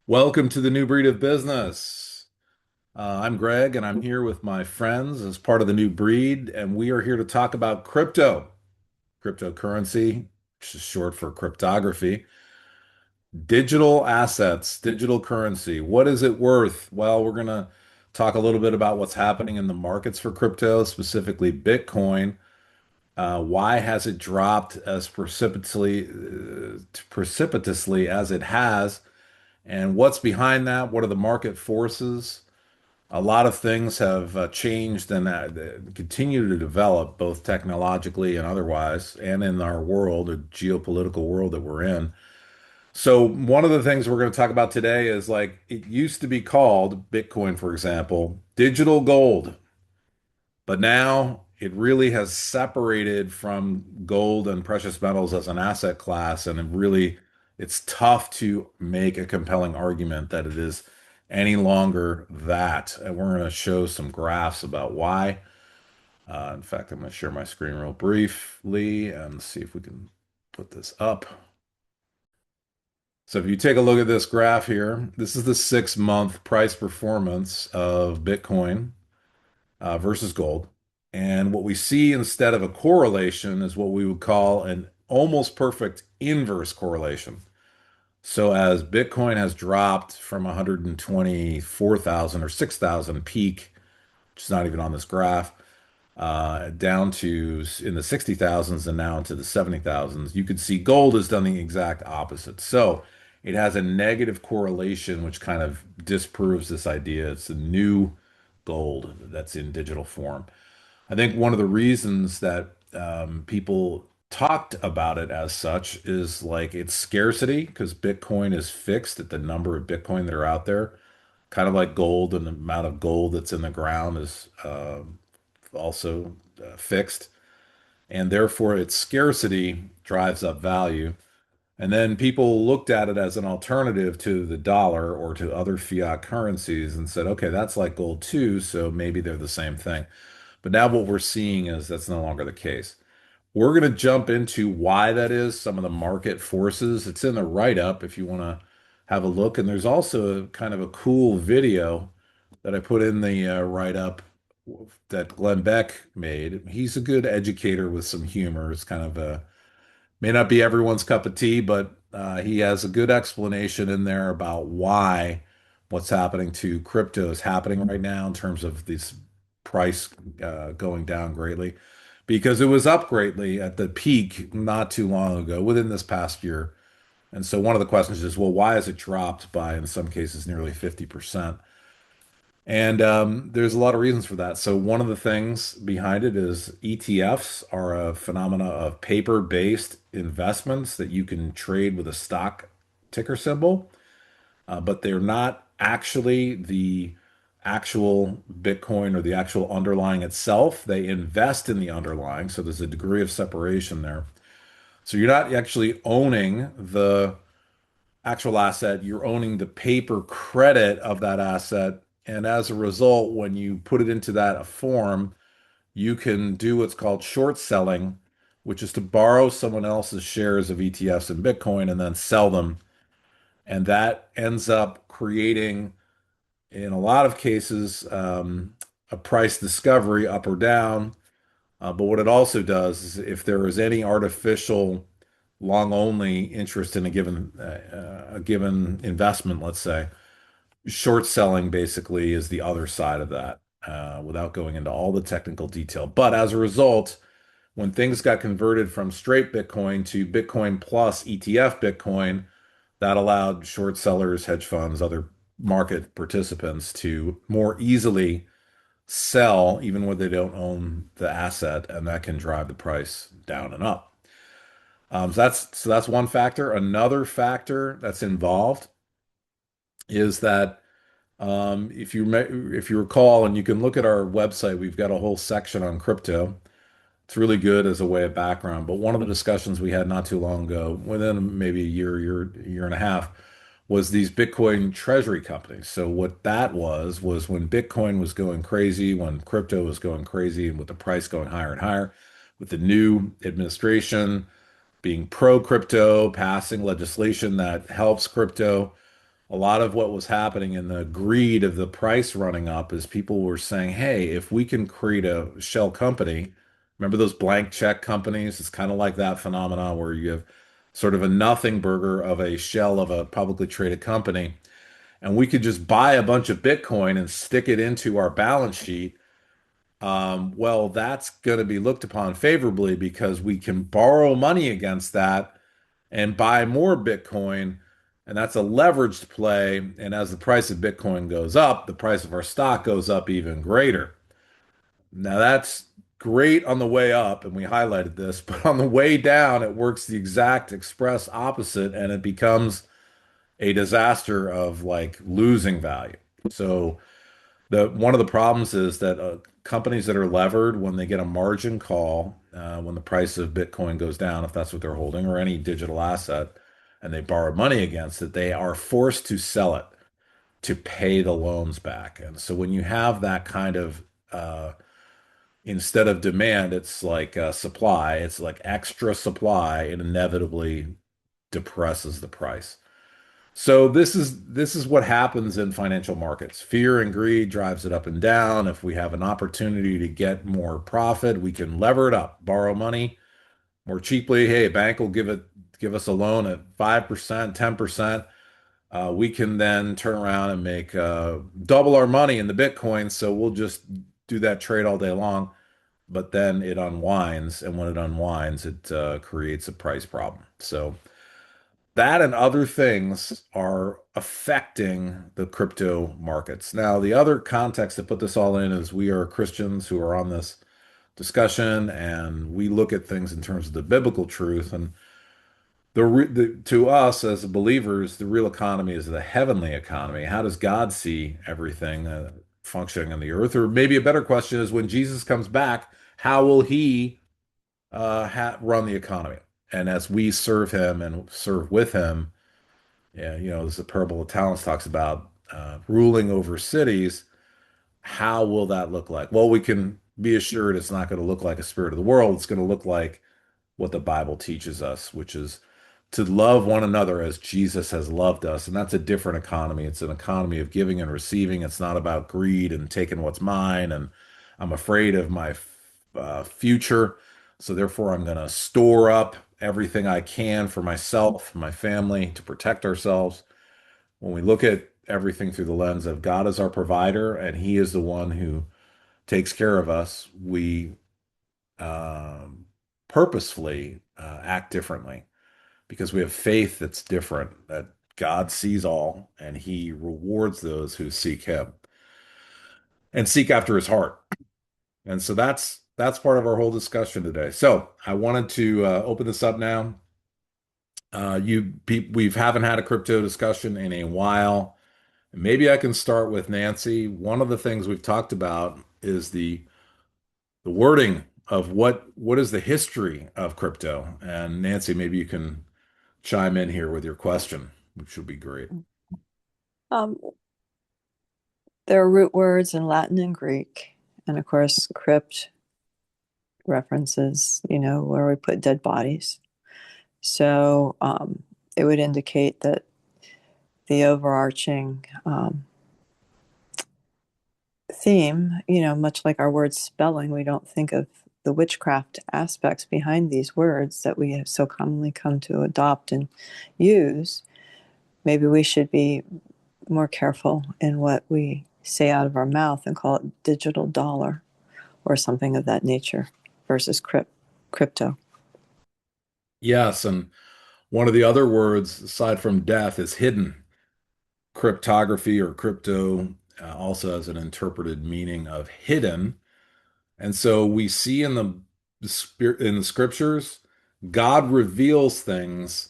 Welcome to the New Breed of Business. I'm Greg, and I'm here with my friends as part of the New Breed, and we are here to talk about cryptocurrency, which is short for cryptography, digital assets, digital currency. What is it worth? Well, we're going to talk a little bit about what's happening in the markets for crypto, specifically Bitcoin. Why has it dropped as precipitously as it has? And what's behind that? What are the market forces? A lot of things have changed and continue to develop both technologically and otherwise, and in our world, a geopolitical world that we're in. So, one of the things we're going to talk about today is like it used to be called Bitcoin, for example, digital gold. But now it really has separated from gold and precious metals as an asset class, and it's tough to make a compelling argument that it is any longer that. And we're going to show some graphs about why. In fact, I'm going to share my screen real briefly and see if we can put this up. So if you take a look at this graph here, this is the 6-month price performance of Bitcoin versus gold. And what we see instead of a correlation is what we would call an almost perfect inverse correlation. So as Bitcoin has dropped from 124,000 or 6,000 peak, which is not even on this graph, down to in the 60,000s and now into the 70,000s, you could see gold has done the exact opposite. So it has a negative correlation, which kind of disproves this idea. It's a new gold that's in digital form. I think one of the reasons that people talked about it as such is like its scarcity, because Bitcoin is fixed at the number of Bitcoin that are out there, kind of like gold, and the amount of gold that's in the ground is also fixed. And therefore, its scarcity drives up value. And then people looked at it as an alternative to the dollar or to other fiat currencies and said, okay, that's like gold too, so maybe they're the same thing. But now what we're seeing is that's no longer the case. We're going to jump into why that is, some of the market forces. It's in the write-up if you want to have a look. And there's also kind of a cool video that I put in the write-up that Glenn Beck made. He's a good educator with some humor. It's kind of a may not be everyone's cup of tea, but he has a good explanation in there about why what's happening to crypto is happening right now in terms of this price going down greatly, because it was up greatly at the peak not too long ago, within this past year. And so one of the questions is, well, why has it dropped by, in some cases, nearly 50%? And there's a lot of reasons for that. So one of the things behind it is ETFs are a phenomena of paper-based investments that you can trade with a stock ticker symbol, but they're not actually the actual Bitcoin or the actual underlying itself. They invest in the underlying, so there's a degree of separation there. So you're not actually owning the actual asset, you're owning the paper credit of that asset. And as a result, when you put it into that form, you can do what's called short selling, which is to borrow someone else's shares of ETFs in Bitcoin and then sell them. And that ends up creating, in a lot of cases, a price discovery up or down. But what it also does is if there is any artificial long only interest in a given investment, let's say, short selling basically is the other side of that, without going into all the technical detail. But as a result, when things got converted from straight Bitcoin to Bitcoin plus ETF Bitcoin, that allowed short sellers, hedge funds, other market participants to more easily sell even when they don't own the asset, and that can drive the price down and up. So that's one factor. Another factor that's involved is that if you recall, and you can look at our website, we've got a whole section on crypto. It's really good as a way of background. But one of the discussions we had not too long ago, within maybe a year and a half, was these Bitcoin treasury companies. So what that was when Bitcoin was going crazy, when crypto was going crazy, and with the price going higher and higher, with the new administration being pro crypto, passing legislation that helps crypto. a lot of what was happening in the greed of the price running up is people were saying, hey, if we can create a shell company, remember those blank check companies? It's kind of like that phenomenon where you have sort of a nothing burger of a shell of a publicly traded company, and we could just buy a bunch of Bitcoin and stick it into our balance sheet. Well, that's going to be looked upon favorably because we can borrow money against that and buy more Bitcoin. And that's a leveraged play. And as the price of Bitcoin goes up, the price of our stock goes up even greater. Now, that's great on the way up, and we highlighted this, but on the way down, it works the exact express opposite, and it becomes a disaster of like losing value. So, the one of the problems is that companies that are levered, when they get a margin call, when the price of Bitcoin goes down, if that's what they're holding, or any digital asset, and they borrow money against it, they are forced to sell it to pay the loans back. And so when you have that kind of instead of demand, it's like supply, it's like extra supply, it inevitably depresses the price. So this is what happens in financial markets. Fear and greed drives it up and down. If we have an opportunity to get more profit, we can lever it up, borrow money more cheaply. Hey, a bank will give us a loan at 5%, 10%. We can then turn around and make double our money in the Bitcoin. So we'll just do that trade all day long. But then it unwinds, and when it unwinds, it creates a price problem. So that and other things are affecting the crypto markets. Now, the other context to put this all in is we are Christians who are on this discussion, and we look at things in terms of the biblical truth. And to us as believers, the real economy is the heavenly economy. How does God see everything functioning on the earth? Or maybe a better question is when Jesus comes back, how will he run the economy? And as we serve him and serve with him, yeah, there's a parable of talents talks about ruling over cities. How will that look like? Well, we can be assured it's not going to look like a spirit of the world. It's going to look like what the Bible teaches us, which is to love one another as Jesus has loved us. And that's a different economy. It's an economy of giving and receiving. It's not about greed and taking what's mine. And I'm afraid of my future. So therefore, I'm going to store up everything I can for myself, my family, to protect ourselves. When we look at everything through the lens of God as our provider and He is the one who takes care of us, we um, purposefully act differently because we have faith that's different, that God sees all and He rewards those who seek Him and seek after His heart. And so that's part of our whole discussion today. So I wanted to open this up now. We haven't had a crypto discussion in a while. Maybe I can start with Nancy. One of the things we've talked about is the wording of what is the history of crypto. And Nancy, maybe you can chime in here with your question, which would be great. Um, there are root words in Latin and Greek, and of course, crypt references, where we put dead bodies. So it would indicate that the overarching theme, much like our word spelling, we don't think of the witchcraft aspects behind these words that we have so commonly come to adopt and use. Maybe we should be more careful in what we say out of our mouth and call it digital dollar or something of that nature versus crypto. Yes, and one of the other words aside from death is hidden. Cryptography or crypto also has an interpreted meaning of hidden. And so we see in the scriptures, God reveals things,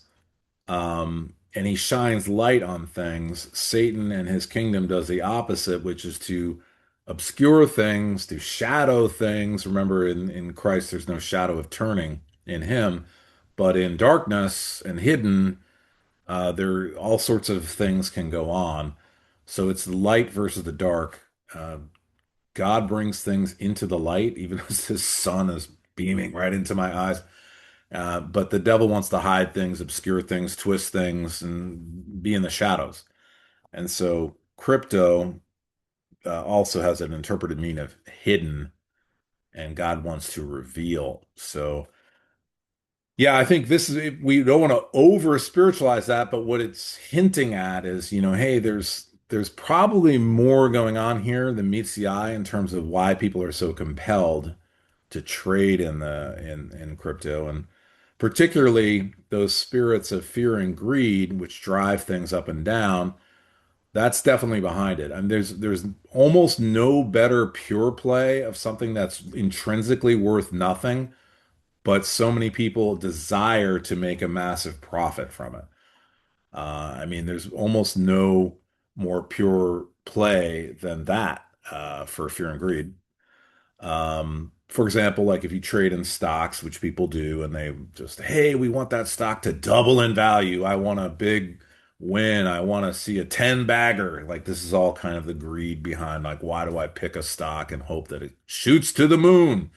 and he shines light on things. Satan and his kingdom does the opposite, which is to obscure things, to shadow things. Remember, in Christ, there's no shadow of turning in him, but in darkness and hidden, there all sorts of things can go on. So it's the light versus the dark. Uh, God brings things into the light, even as his sun is beaming right into my eyes. But the devil wants to hide things, obscure things, twist things, and be in the shadows. And so crypto also has an interpreted meaning of hidden, and God wants to reveal. So yeah, I think this is, we don't want to over spiritualize that, but what it's hinting at is, hey, there's probably more going on here than meets the eye in terms of why people are so compelled to trade in crypto, and particularly those spirits of fear and greed which drive things up and down. That's definitely behind it. I mean, there's almost no better pure play of something that's intrinsically worth nothing, but so many people desire to make a massive profit from it. I mean, there's almost no more pure play than that for fear and greed. For example, like if you trade in stocks, which people do, and they just, hey, we want that stock to double in value. I want a big win. I want to see a 10 bagger. Like this is all kind of the greed behind, like, why do I pick a stock and hope that it shoots to the moon?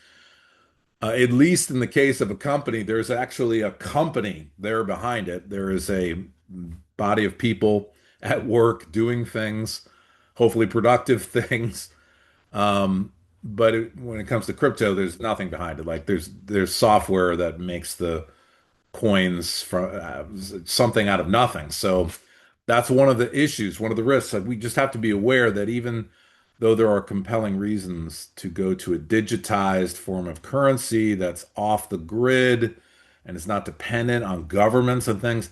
At least in the case of a company, there's actually a company there behind it. There is a body of people at work doing things, hopefully productive things. Um, when it comes to crypto, there's nothing behind it. Like there's software that makes the coins from something out of nothing. So that's one of the issues, one of the risks. Like we just have to be aware that even though there are compelling reasons to go to a digitized form of currency that's off the grid and is not dependent on governments and things,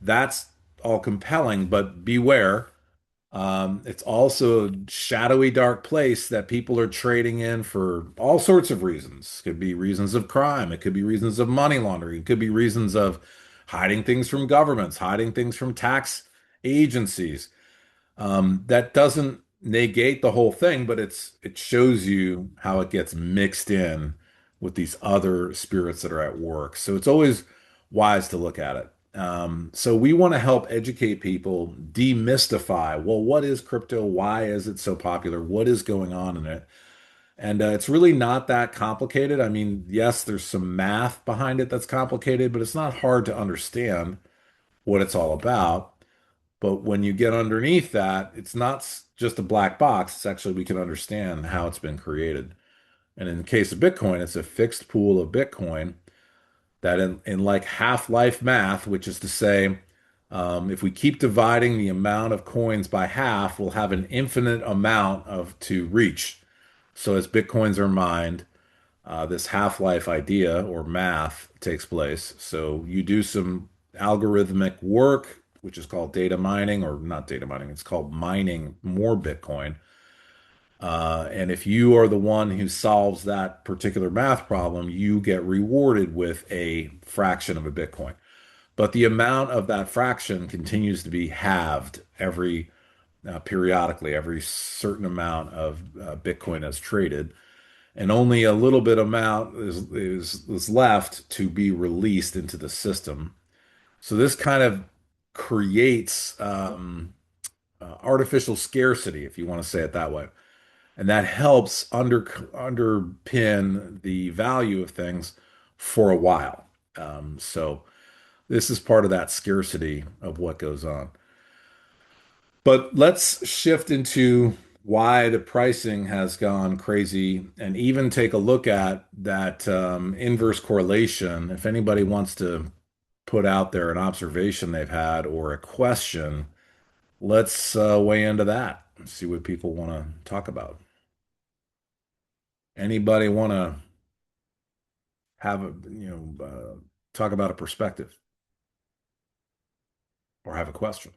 that's all compelling, but beware. It's also a shadowy, dark place that people are trading in for all sorts of reasons. It could be reasons of crime. It could be reasons of money laundering. It could be reasons of hiding things from governments, hiding things from tax agencies. That doesn't negate the whole thing, but it shows you how it gets mixed in with these other spirits that are at work. So it's always wise to look at it. So we want to help educate people, demystify, well, what is crypto? Why is it so popular? What is going on in it? And it's really not that complicated. I mean, yes, there's some math behind it that's complicated, but it's not hard to understand what it's all about. But when you get underneath that, it's not just a black box. It's actually, we can understand how it's been created. And in the case of Bitcoin, it's a fixed pool of Bitcoin that in like half-life math, which is to say, if we keep dividing the amount of coins by half, we'll have an infinite amount of to reach. So as Bitcoins are mined, this half-life idea or math takes place. So you do some algorithmic work, which is called data mining, or not data mining, it's called mining more Bitcoin. And if you are the one who solves that particular math problem, you get rewarded with a fraction of a Bitcoin. But the amount of that fraction continues to be halved every periodically, every certain amount of Bitcoin is traded, and only a little bit amount is left to be released into the system. So this kind of creates artificial scarcity, if you want to say it that way. And that helps underpin the value of things for a while. So this is part of that scarcity of what goes on. But let's shift into why the pricing has gone crazy and even take a look at that inverse correlation. If anybody wants to put out there an observation they've had or a question, let's weigh into that and see what people want to talk about. Anybody want to have a, talk about a perspective or have a question?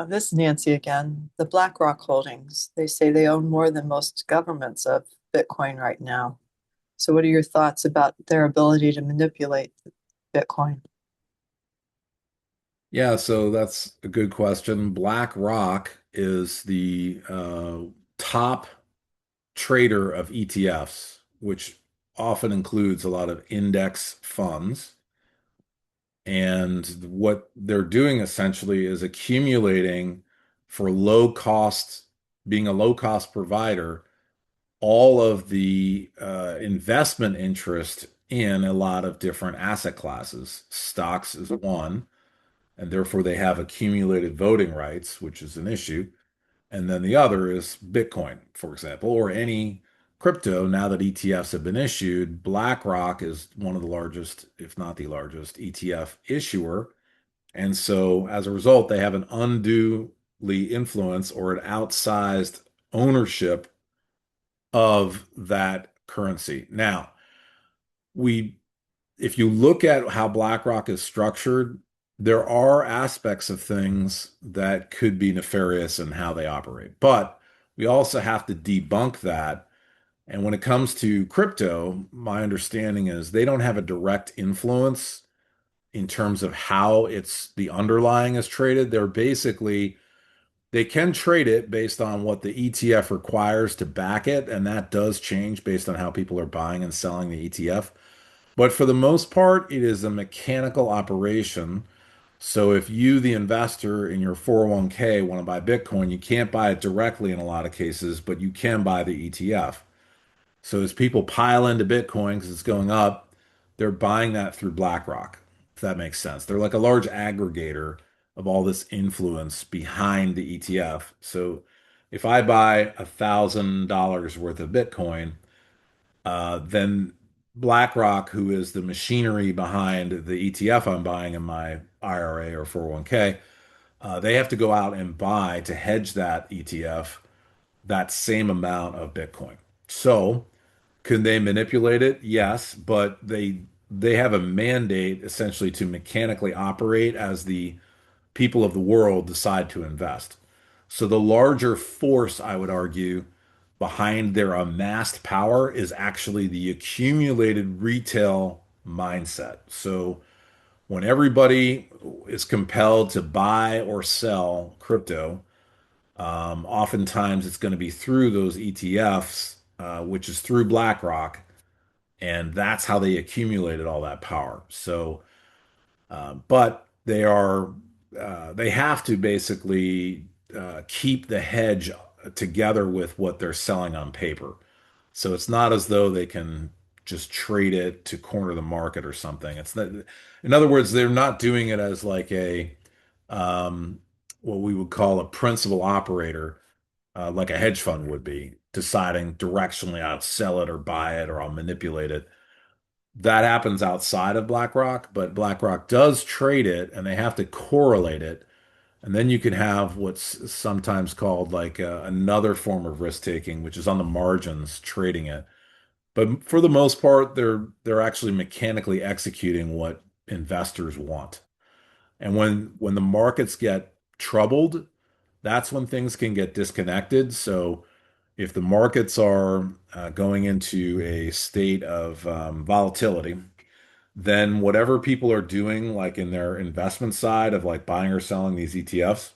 This is Nancy again. The BlackRock holdings, they say they own more than most governments of Bitcoin right now. So, what are your thoughts about their ability to manipulate Bitcoin? Yeah, so that's a good question. BlackRock is the top trader of ETFs, which often includes a lot of index funds. And what they're doing essentially is accumulating for low cost, being a low cost provider, all of the investment interest in a lot of different asset classes. Stocks is one, and therefore they have accumulated voting rights, which is an issue. And then the other is Bitcoin, for example, or any crypto. Now that ETFs have been issued, BlackRock is one of the largest, if not the largest, ETF issuer. And so as a result, they have an unduly influence or an outsized ownership of that currency. Now, we if you look at how BlackRock is structured, there are aspects of things that could be nefarious in how they operate. But we also have to debunk that. And when it comes to crypto, my understanding is they don't have a direct influence in terms of how it's the underlying is traded. They can trade it based on what the ETF requires to back it, and that does change based on how people are buying and selling the ETF. But for the most part, it is a mechanical operation. So if you, the investor in your 401k, want to buy Bitcoin, you can't buy it directly in a lot of cases, but you can buy the ETF. So as people pile into Bitcoin because it's going up, they're buying that through BlackRock, if that makes sense. They're like a large aggregator of all this influence behind the ETF. So if I buy $1,000 worth of Bitcoin, then BlackRock, who is the machinery behind the ETF I'm buying in my IRA or 401k, they have to go out and buy to hedge that ETF that same amount of Bitcoin. So, can they manipulate it? Yes, but they have a mandate essentially to mechanically operate as the people of the world decide to invest. So the larger force, I would argue, behind their amassed power is actually the accumulated retail mindset. So when everybody is compelled to buy or sell crypto, oftentimes it's going to be through those ETFs, which is through BlackRock, and that's how they accumulated all that power. So but they have to basically keep the hedge together with what they're selling on paper. So it's not as though they can just trade it to corner the market or something. It's not, in other words, they're not doing it as like a um, what we would call a principal operator, like a hedge fund would be, deciding directionally I'll sell it or buy it or I'll manipulate it. That happens outside of BlackRock, but BlackRock does trade it and they have to correlate it. And then you can have what's sometimes called like another form of risk taking, which is on the margins trading it. But for the most part, they're actually mechanically executing what investors want. And when the markets get troubled, that's when things can get disconnected. So if the markets are going into a state of volatility, then whatever people are doing, like in their investment side of like buying or selling these ETFs,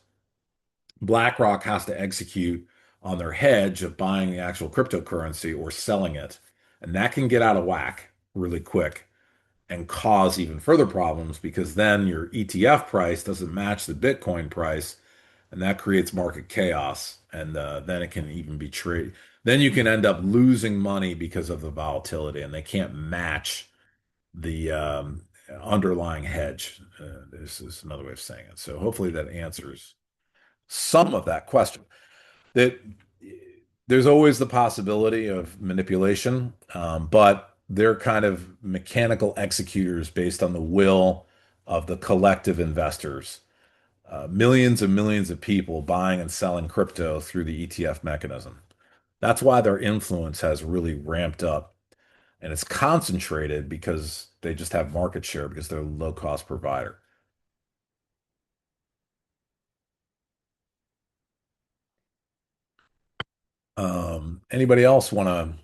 BlackRock has to execute on their hedge of buying the actual cryptocurrency or selling it. And that can get out of whack really quick and cause even further problems because then your ETF price doesn't match the Bitcoin price, and that creates market chaos. And then it can even be trade. Then you can end up losing money because of the volatility, and they can't match the underlying hedge. This is another way of saying it. So hopefully that answers some of that question. That there's always the possibility of manipulation, but they're kind of mechanical executors based on the will of the collective investors. Millions and millions of people buying and selling crypto through the ETF mechanism. That's why their influence has really ramped up and it's concentrated because they just have market share because they're a low cost provider. Anybody else want to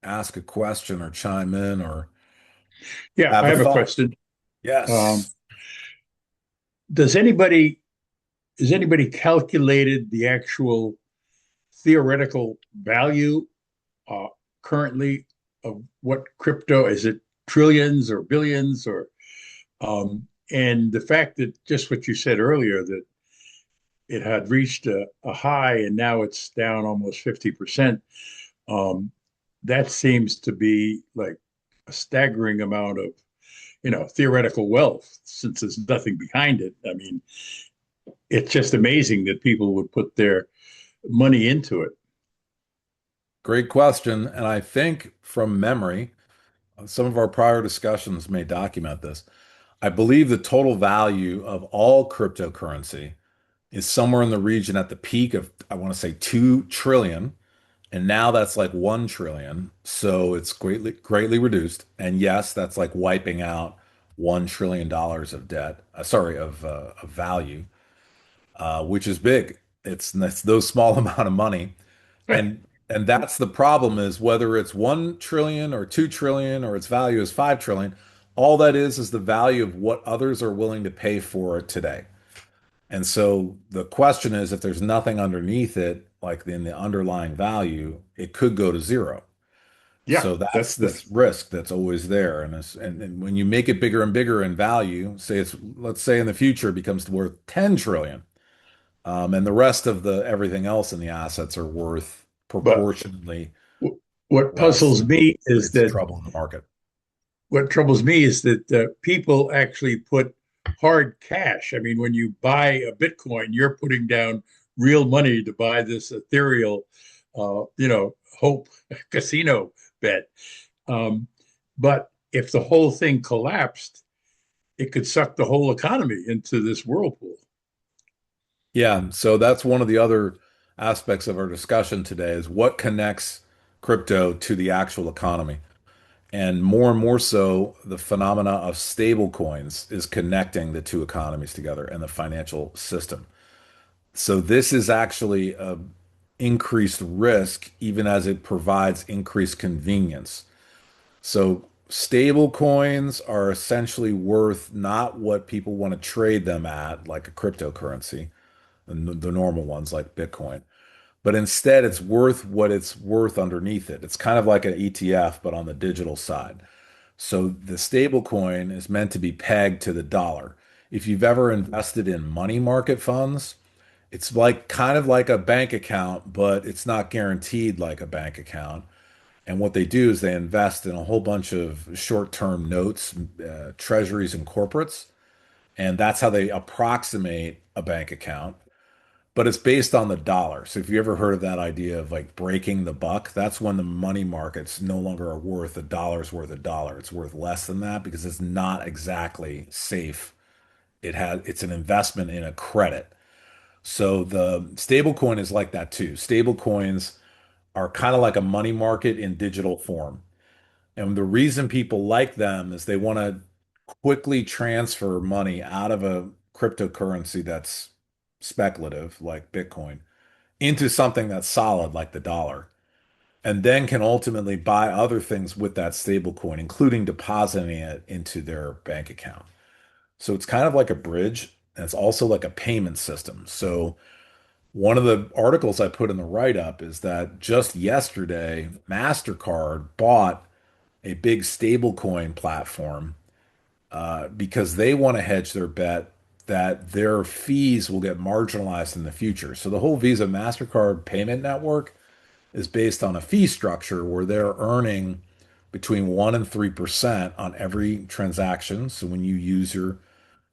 ask a question or chime in or Yeah, have I a have a thought? question. Um, Yes. does anybody has anybody calculated the actual theoretical value uh, currently of what crypto is? It trillions or billions or and the fact that just what you said earlier that it had reached a high and now it's down almost 50%. Um, that seems to be like a staggering amount of, theoretical wealth since there's nothing behind it. I mean, it's just amazing that people would put their money into it. Great question. And I think from memory, some of our prior discussions may document this. I believe the total value of all cryptocurrency is somewhere in the region at the peak of, I want to say 2 trillion. And now that's like 1 trillion. So it's greatly reduced. And yes, that's like wiping out $1 trillion of debt, sorry, of value, which is big. It's those small amount of money. And that's the problem is whether it's 1 trillion or 2 trillion or its value is 5 trillion, all that is the value of what others are willing to pay for it today. And so the question is if there's nothing underneath it, like in the underlying value, it could go to zero. Yeah, So that's that's this risk that's always there. And when you make it bigger and bigger in value, say it's let's say in the future it becomes worth 10 trillion. And the rest of the everything else in the assets are worth but proportionately what less, puzzles and it me is creates that trouble in the market. people actually put hard cash. I mean, when you buy a Bitcoin, you're putting down real money to buy this ethereal, hope casino bet. Um, but if the whole thing collapsed, it could suck the whole economy into this whirlpool. Yeah, so that's one of the other aspects of our discussion today is what connects crypto to the actual economy. And more so, the phenomena of stable coins is connecting the two economies together and the financial system. So this is actually a increased risk, even as it provides increased convenience. So stable coins are essentially worth not what people want to trade them at, like a cryptocurrency, the normal ones like Bitcoin, but instead it's worth what it's worth underneath it. It's kind of like an ETF, but on the digital side. So the stable coin is meant to be pegged to the dollar. If you've ever invested in money market funds, it's like kind of like a bank account, but it's not guaranteed like a bank account. And what they do is they invest in a whole bunch of short-term notes, treasuries, and corporates. And that's how they approximate a bank account. But it's based on the dollar. So if you ever heard of that idea of like breaking the buck, that's when the money markets no longer are worth a dollar's worth a dollar. It's worth less than that because it's not exactly safe. It's an investment in a credit. So the stable coin is like that too. Stable coins are kind of like a money market in digital form. And the reason people like them is they want to quickly transfer money out of a cryptocurrency that's speculative, like Bitcoin, into something that's solid, like the dollar, and then can ultimately buy other things with that stable coin, including depositing it into their bank account. So it's kind of like a bridge, and it's also like a payment system. So one of the articles I put in the write-up is that just yesterday, MasterCard bought a big stablecoin platform because they want to hedge their bet that their fees will get marginalized in the future. So the whole Visa MasterCard payment network is based on a fee structure where they're earning between 1 and 3% on every transaction. So when you use your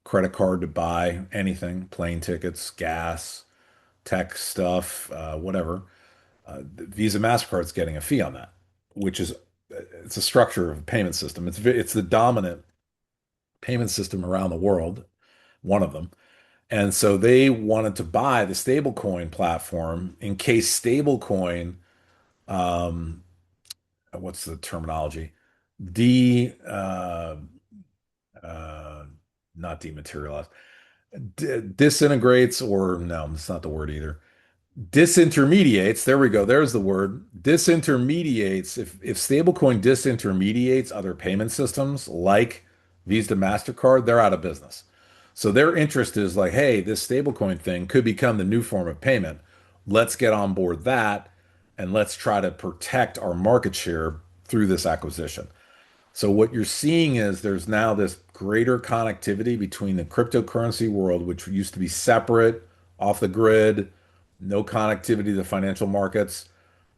credit card to buy anything, plane tickets, gas, tech stuff, whatever, Visa MasterCard's getting a fee on that, which is it's a structure of a payment system. It's the dominant payment system around the world, one of them. And so they wanted to buy the stablecoin platform in case stablecoin, um, what's the terminology? De, uh, not dematerialized, disintegrates, or no, it's not the word either. Disintermediates, there we go, there's the word. Disintermediates, if stablecoin disintermediates other payment systems like Visa, MasterCard, they're out of business. So their interest is like, hey, this stablecoin thing could become the new form of payment. Let's get on board that and let's try to protect our market share through this acquisition. So what you're seeing is there's now this greater connectivity between the cryptocurrency world, which used to be separate, off the grid, no connectivity to the financial markets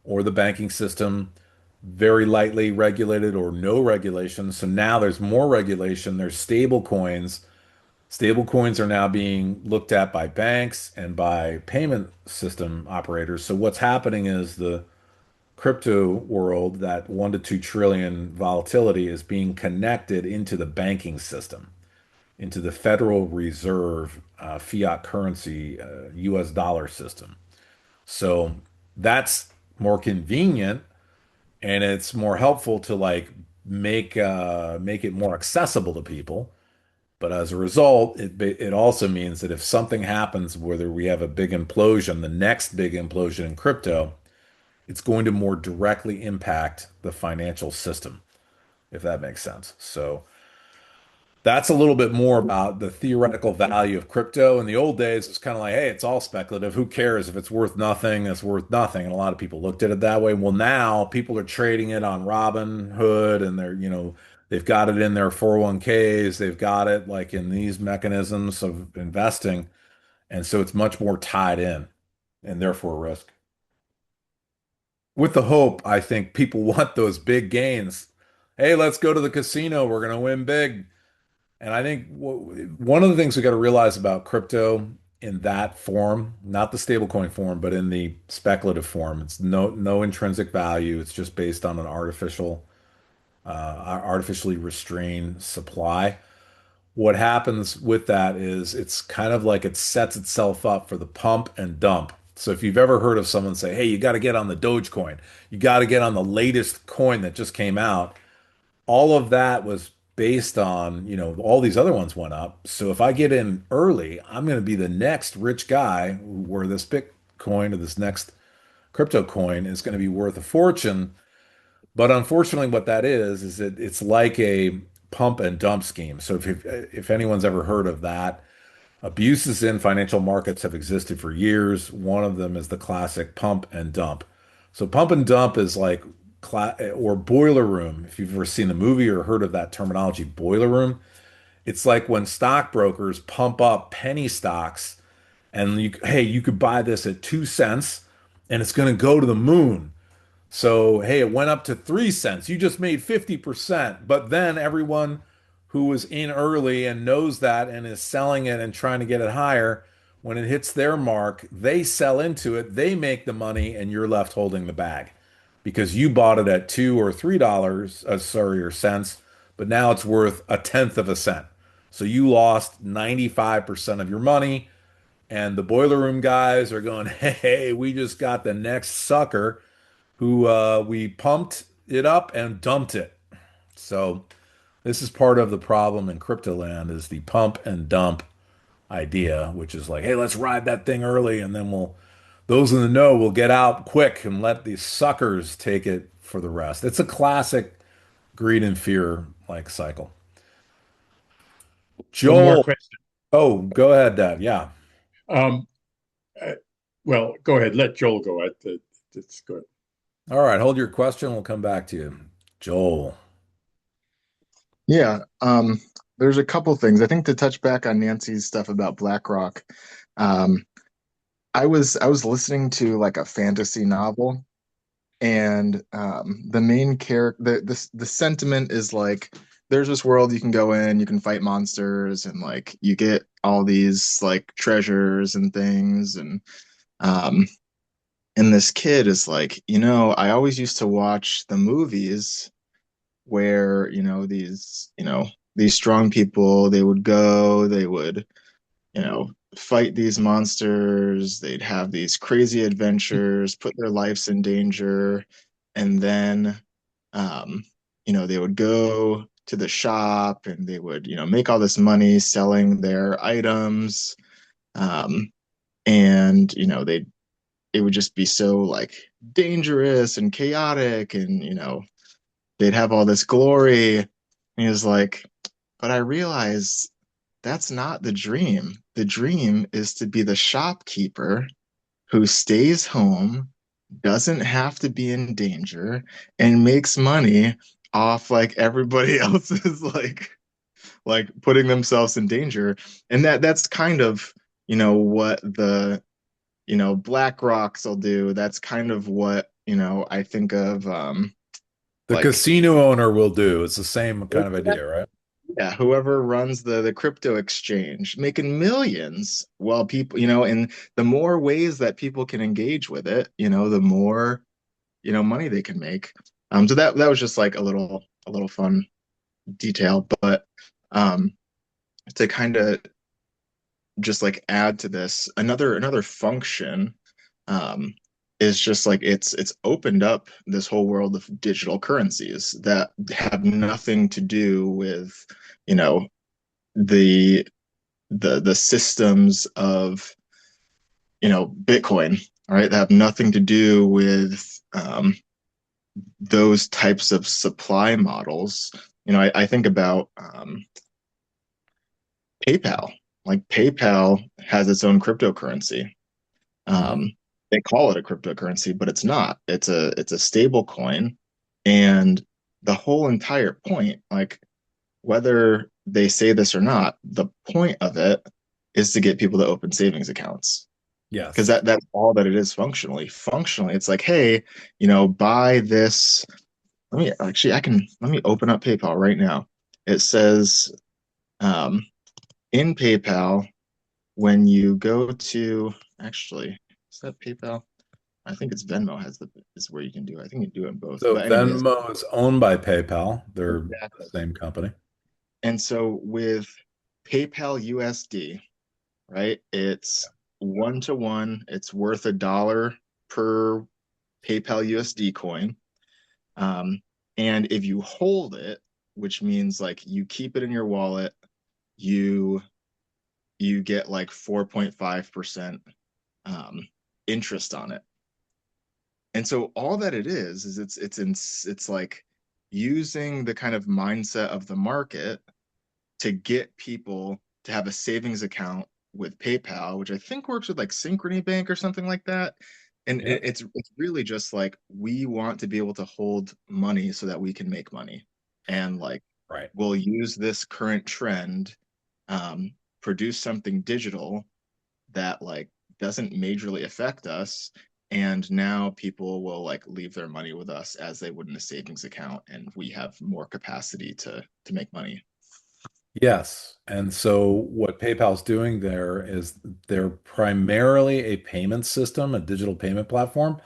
or the banking system, very lightly regulated or no regulation. So now there's more regulation. There's stable coins. Stable coins are now being looked at by banks and by payment system operators. So what's happening is the crypto world, that 1 to 2 trillion volatility, is being connected into the banking system, into the Federal Reserve fiat currency US dollar system. So that's more convenient and it's more helpful to like make it more accessible to people. But as a result, it also means that if something happens, whether we have a big implosion, the next big implosion in crypto, it's going to more directly impact the financial system, if that makes sense. So that's a little bit more about the theoretical value of crypto. In the old days, it's kind of like, hey, it's all speculative. Who cares if it's worth nothing? It's worth nothing. And a lot of people looked at it that way. Well, now people are trading it on Robinhood and they've got it in their 401ks. They've got it like in these mechanisms of investing. And so it's much more tied in and therefore risk. With the hope, I think people want those big gains. Hey, let's go to the casino. We're going to win big. And I think one of the things we got to realize about crypto in that form, not the stablecoin form, but in the speculative form, it's no intrinsic value. It's just based on an artificially restrained supply. What happens with that is it's kind of like it sets itself up for the pump and dump. So if you've ever heard of someone say, "Hey, you got to get on the Dogecoin. You got to get on the latest coin that just came out," all of that was based on, all these other ones went up. So if I get in early, I'm going to be the next rich guy where this Bitcoin or this next crypto coin is going to be worth a fortune. But unfortunately, what that is it's like a pump and dump scheme. So if anyone's ever heard of that, abuses in financial markets have existed for years. One of them is the classic pump and dump. So pump and dump is like or boiler room. If you've ever seen the movie or heard of that terminology, boiler room, it's like when stockbrokers pump up penny stocks and hey, you could buy this at 2 cents and it's going to go to the moon. So, hey, it went up to 3 cents. You just made 50%. But then everyone who was in early and knows that and is selling it and trying to get it higher, when it hits their mark, they sell into it, they make the money, and you're left holding the bag because you bought it at $2 or $3, sorry, or cents, but now it's worth a tenth of a cent. So you lost 95% of your money, and the boiler room guys are going, hey, we just got the next sucker who we pumped it up and dumped it. So this is part of the problem in crypto land is the pump and dump idea, which is like, hey, let's ride that thing early and then those in the know will get out quick and let these suckers take it for the rest. It's a classic greed and fear like cycle. One more Joel, question. oh, go ahead, Dad. Yeah. Um, uh, well, go ahead. Let Joel go. It's good. All right, hold your question. We'll come back to you. Joel. Yeah, there's a couple things. I think to touch back on Nancy's stuff about BlackRock, um, I was listening to like a fantasy novel, and the main character, the sentiment is like, there's this world you can go in, you can fight monsters, and like you get all these like treasures and things, um, and this kid is like, I always used to watch the movies where these strong people, they would go, they would fight these monsters, they'd have these crazy adventures, put their lives in danger, and then um they would go to the shop and they would make all this money selling their items, um and it would just be so like dangerous and chaotic, and they'd have all this glory. And he was like, but I realized that's not the dream. The dream is to be the shopkeeper who stays home, doesn't have to be in danger, and makes money off like everybody else's like putting themselves in danger. And that's kind of what the, BlackRocks will do. That's kind of what, I think of, The like, casino owner will do. It's the same kind of idea, right? yeah, whoever runs the crypto exchange, making millions while people, and the more ways that people can engage with it, the more, money they can make. So that was just like a little fun detail, but um to kind of just like add to this, another function um is just like it's opened up this whole world of digital currencies that have nothing to do with, you know, the the systems of, Bitcoin, right? That have nothing to do with those types of supply models. I think about PayPal. Like PayPal has its own cryptocurrency. Mhm. Um, they call it a cryptocurrency, but it's not. It's a stable coin, and the whole entire point, like whether they say this or not, the point of it is to get people to open savings accounts because Yes. that's all that it is functionally. Functionally, it's like, hey, buy this. Let me open up PayPal right now. It says um, in PayPal when you go to actually is that PayPal? I think it's Venmo has the is where you can do it. I think you can do it in both. So But anyways, Venmo is owned by PayPal. They're the exactly. same company. And so with PayPal USD, right? It's 1 to 1. It's worth $1 per PayPal USD coin. Um, and if you hold it, which means like you keep it in your wallet, you you get like 4.5% um, interest on it. And so all that it is it's like using the kind of mindset of the market to get people to have a savings account with PayPal, which I think works with like Synchrony Bank or something like that. And Yeah. it's really just like we want to be able to hold money so that we can make money. And like Right. we'll use this current trend, um, produce something digital that like doesn't majorly affect us. And now people will like leave their money with us as they would in a savings account, and we have more capacity to make money. Yes. And so what PayPal's doing there is they're primarily a payment system, a digital payment platform,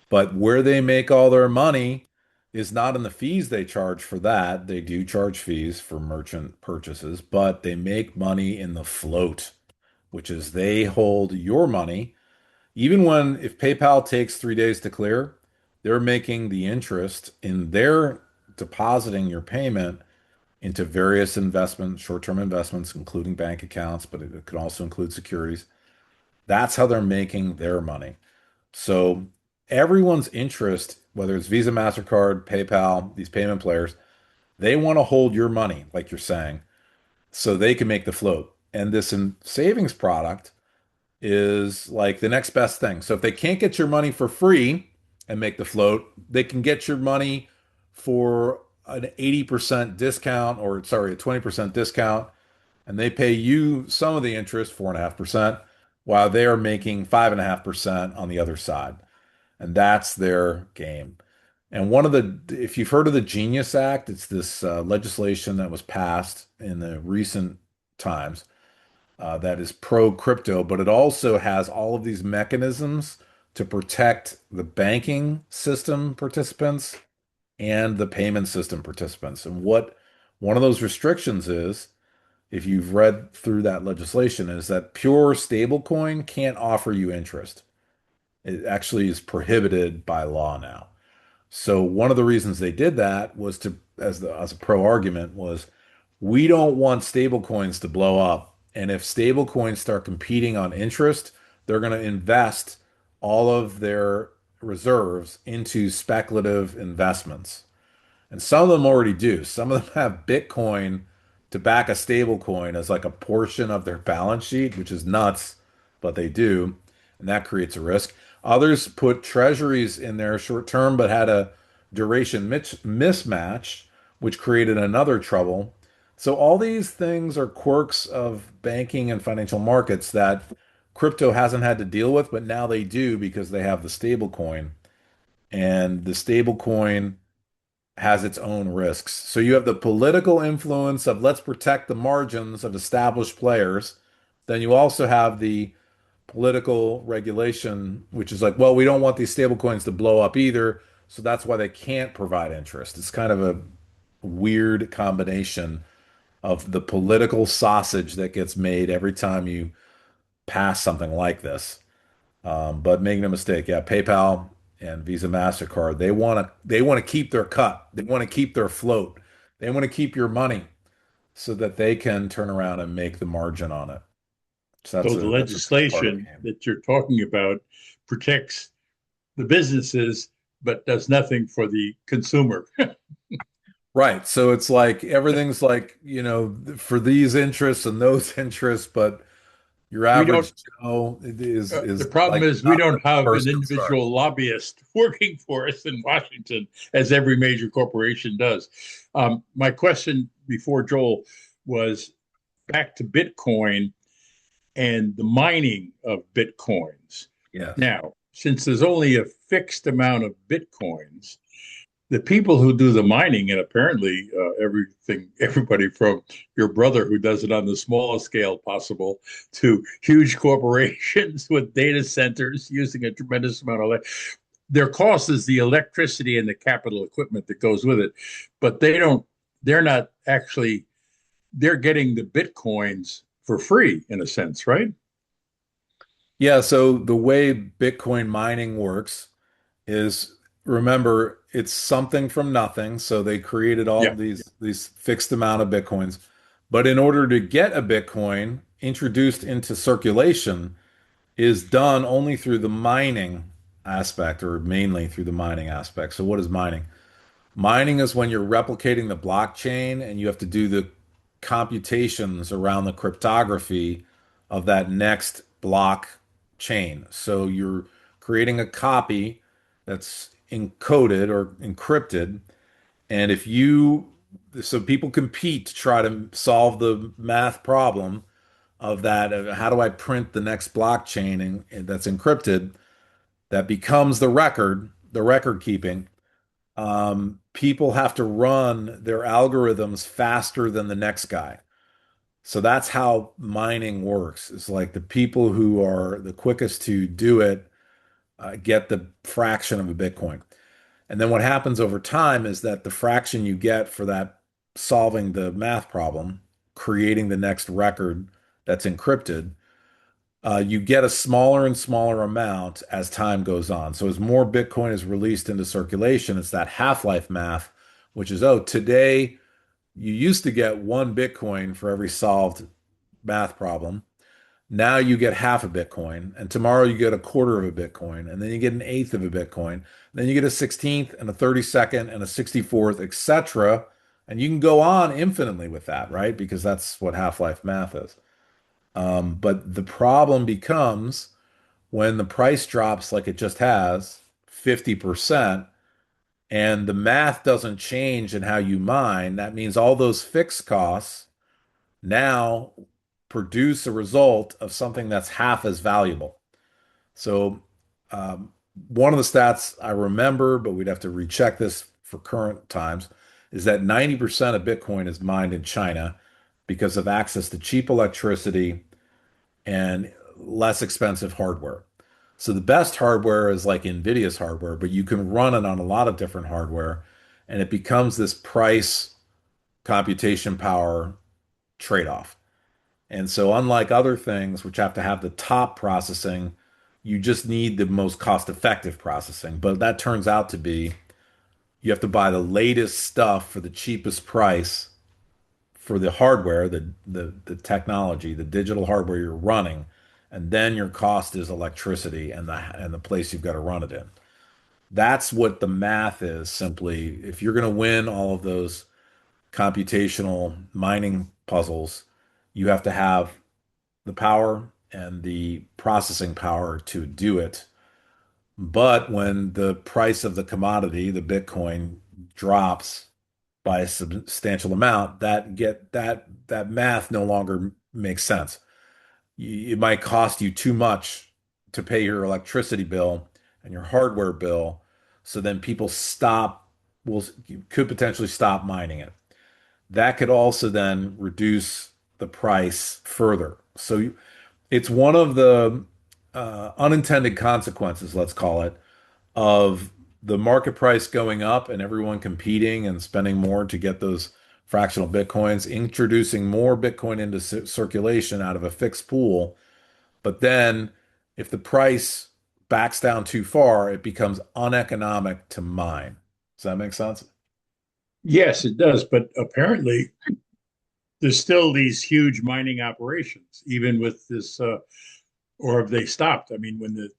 but where they make all their money is not in the fees they charge for that. They do charge fees for merchant purchases, but they make money in the float, which is they hold your money. Even when, if PayPal takes 3 days to clear, they're making the interest in their depositing your payment into various investments, short-term investments, including bank accounts, but it could also include securities. That's how they're making their money. So everyone's interest, whether it's Visa, MasterCard, PayPal, these payment players, they want to hold your money, like you're saying, so they can make the float. And this savings product is like the next best thing. So if they can't get your money for free and make the float, they can get your money for an 80% discount, or sorry, a 20% discount, and they pay you some of the interest, 4.5%, while they are making 5.5% on the other side. And that's their game. And if you've heard of the Genius Act, it's this legislation that was passed in the recent times that is pro crypto, but it also has all of these mechanisms to protect the banking system participants and the payment system participants. And what one of those restrictions is, if you've read through that legislation, is that pure stablecoin can't offer you interest. It actually is prohibited by law now. So one of the reasons they did that was to, as a pro argument, was we don't want stable coins to blow up. And if stable coins start competing on interest, they're going to invest all of their reserves into speculative investments. And some of them already do. Some of them have Bitcoin to back a stable coin as like a portion of their balance sheet, which is nuts, but they do. And that creates a risk. Others put treasuries in there short term, but had a duration mismatch, which created another trouble. So all these things are quirks of banking and financial markets that crypto hasn't had to deal with, but now they do because they have the stable coin. And the stable coin has its own risks. So you have the political influence of let's protect the margins of established players. Then you also have the political regulation, which is like, well, we don't want these stable coins to blow up either. So that's why they can't provide interest. It's kind of a weird combination of the political sausage that gets made every time you pass something like this. But make no mistake, yeah, PayPal and Visa, MasterCard, they want to keep their cut. They want to keep their float. They want to keep your money so that they can turn around and make the margin on it. So So the that's a tough part of the legislation game. that you're talking about protects the businesses, but does nothing for the consumer. Right. So it's like everything's like, for these interests and those interests, but your We don't. average Joe is The is problem like is we not the don't have an first to start. individual lobbyist working for us in Washington, as every major corporation does. My question before Joel was back to Bitcoin and the mining of Bitcoins. Yes. Now, since there's only a fixed amount of Bitcoins, the people who do the mining, and apparently everybody from your brother who does it on the smallest scale possible to huge corporations with data centers using a tremendous amount of their cost is the electricity and the capital equipment that goes with it, but they're not actually, they're getting the Bitcoins for free in a sense, right? Yeah, so the way Bitcoin mining works is, remember, it's something from nothing. So they created all Yeah. these fixed amount of Bitcoins. But in order to get a Bitcoin introduced into circulation is done only through the mining aspect, or mainly through the mining aspect. So what is mining? Mining is when you're replicating the blockchain and you have to do the computations around the cryptography of that next block chain. So you're creating a copy that's encoded or encrypted. And so people compete to try to solve the math problem of that. How do I print the next blockchain that's encrypted that becomes the record keeping? People have to run their algorithms faster than the next guy. So that's how mining works. It's like the people who are the quickest to do it get the fraction of a Bitcoin. And then what happens over time is that the fraction you get for that solving the math problem, creating the next record that's encrypted, you get a smaller and smaller amount as time goes on. So as more Bitcoin is released into circulation, it's that half-life math, which is, oh, today you used to get one Bitcoin for every solved math problem. Now you get half a Bitcoin, and tomorrow you get a quarter of a Bitcoin, and then you get an eighth of a Bitcoin, then you get a 16th and a 32nd and a 64th, etc. And you can go on infinitely with that, right? Because that's what half-life math is. But the problem becomes when the price drops like it just has, 50%, and the math doesn't change in how you mine, that means all those fixed costs now produce a result of something that's half as valuable. So, um, one of the stats I remember, but we'd have to recheck this for current times, is that 90% of Bitcoin is mined in China because of access to cheap electricity and less expensive hardware. So the best hardware is like NVIDIA's hardware, but you can run it on a lot of different hardware, and it becomes this price computation power trade-off. And so unlike other things which have to have the top processing, you just need the most cost-effective processing. But that turns out to be you have to buy the latest stuff for the cheapest price for the hardware, the technology, the digital hardware you're running, and then your cost is electricity and the place you've got to run it in. That's what the math is simply. If you're going to win all of those computational mining puzzles, you have to have the power and the processing power to do it. But when the price of the commodity, the Bitcoin, drops by a substantial amount, that math no longer makes sense. it might cost you too much to pay your electricity bill and your hardware bill. So then people will could potentially stop mining it. That could also then reduce the price further. So it's one of the unintended consequences, let's call it, of the market price going up and everyone competing and spending more to get those fractional Bitcoins, introducing more Bitcoin into circulation out of a fixed pool. But then if the price backs down too far, it becomes uneconomic to mine. Does that make sense? Yes, it does. But apparently, there's still these huge mining operations, even with this, or have they stopped? I mean, when the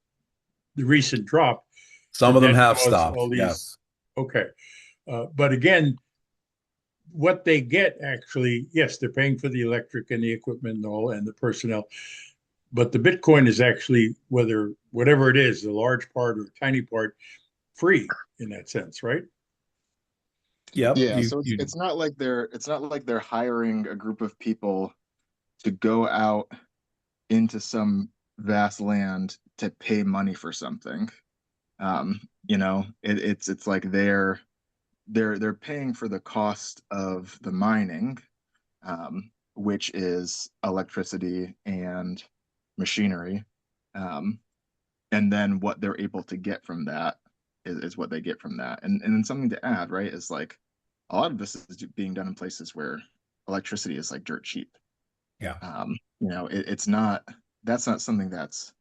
recent drop, Some did of them that have cause stopped. all these? Yes. Okay. But again, what they get actually, yes, they're paying for the electric and the equipment and all and the personnel, but the Bitcoin is actually, whether whatever it is, a large part or a tiny part, free in that sense, right? Yep. Yeah, so it's not like they're hiring a group of people to go out into some vast land to pay money for something. It's like they're paying for the cost of the mining, which is electricity and machinery. Um, and then what they're able to get from that is what they get from that. And then something to add, right, is like a lot of this is being done in places where electricity is like dirt cheap. Yeah. It's not that's not something that's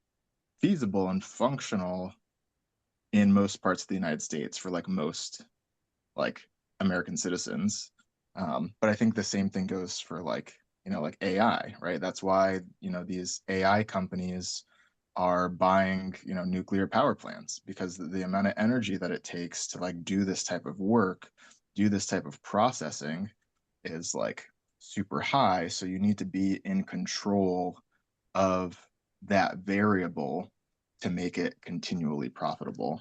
feasible and functional in most parts of the United States for like most like American citizens. But I think the same thing goes for like AI, right? That's why, these AI companies are buying, nuclear power plants because the amount of energy that it takes to like do this type of work, do this type of processing is like super high. So you need to be in control of that variable to make it continually profitable.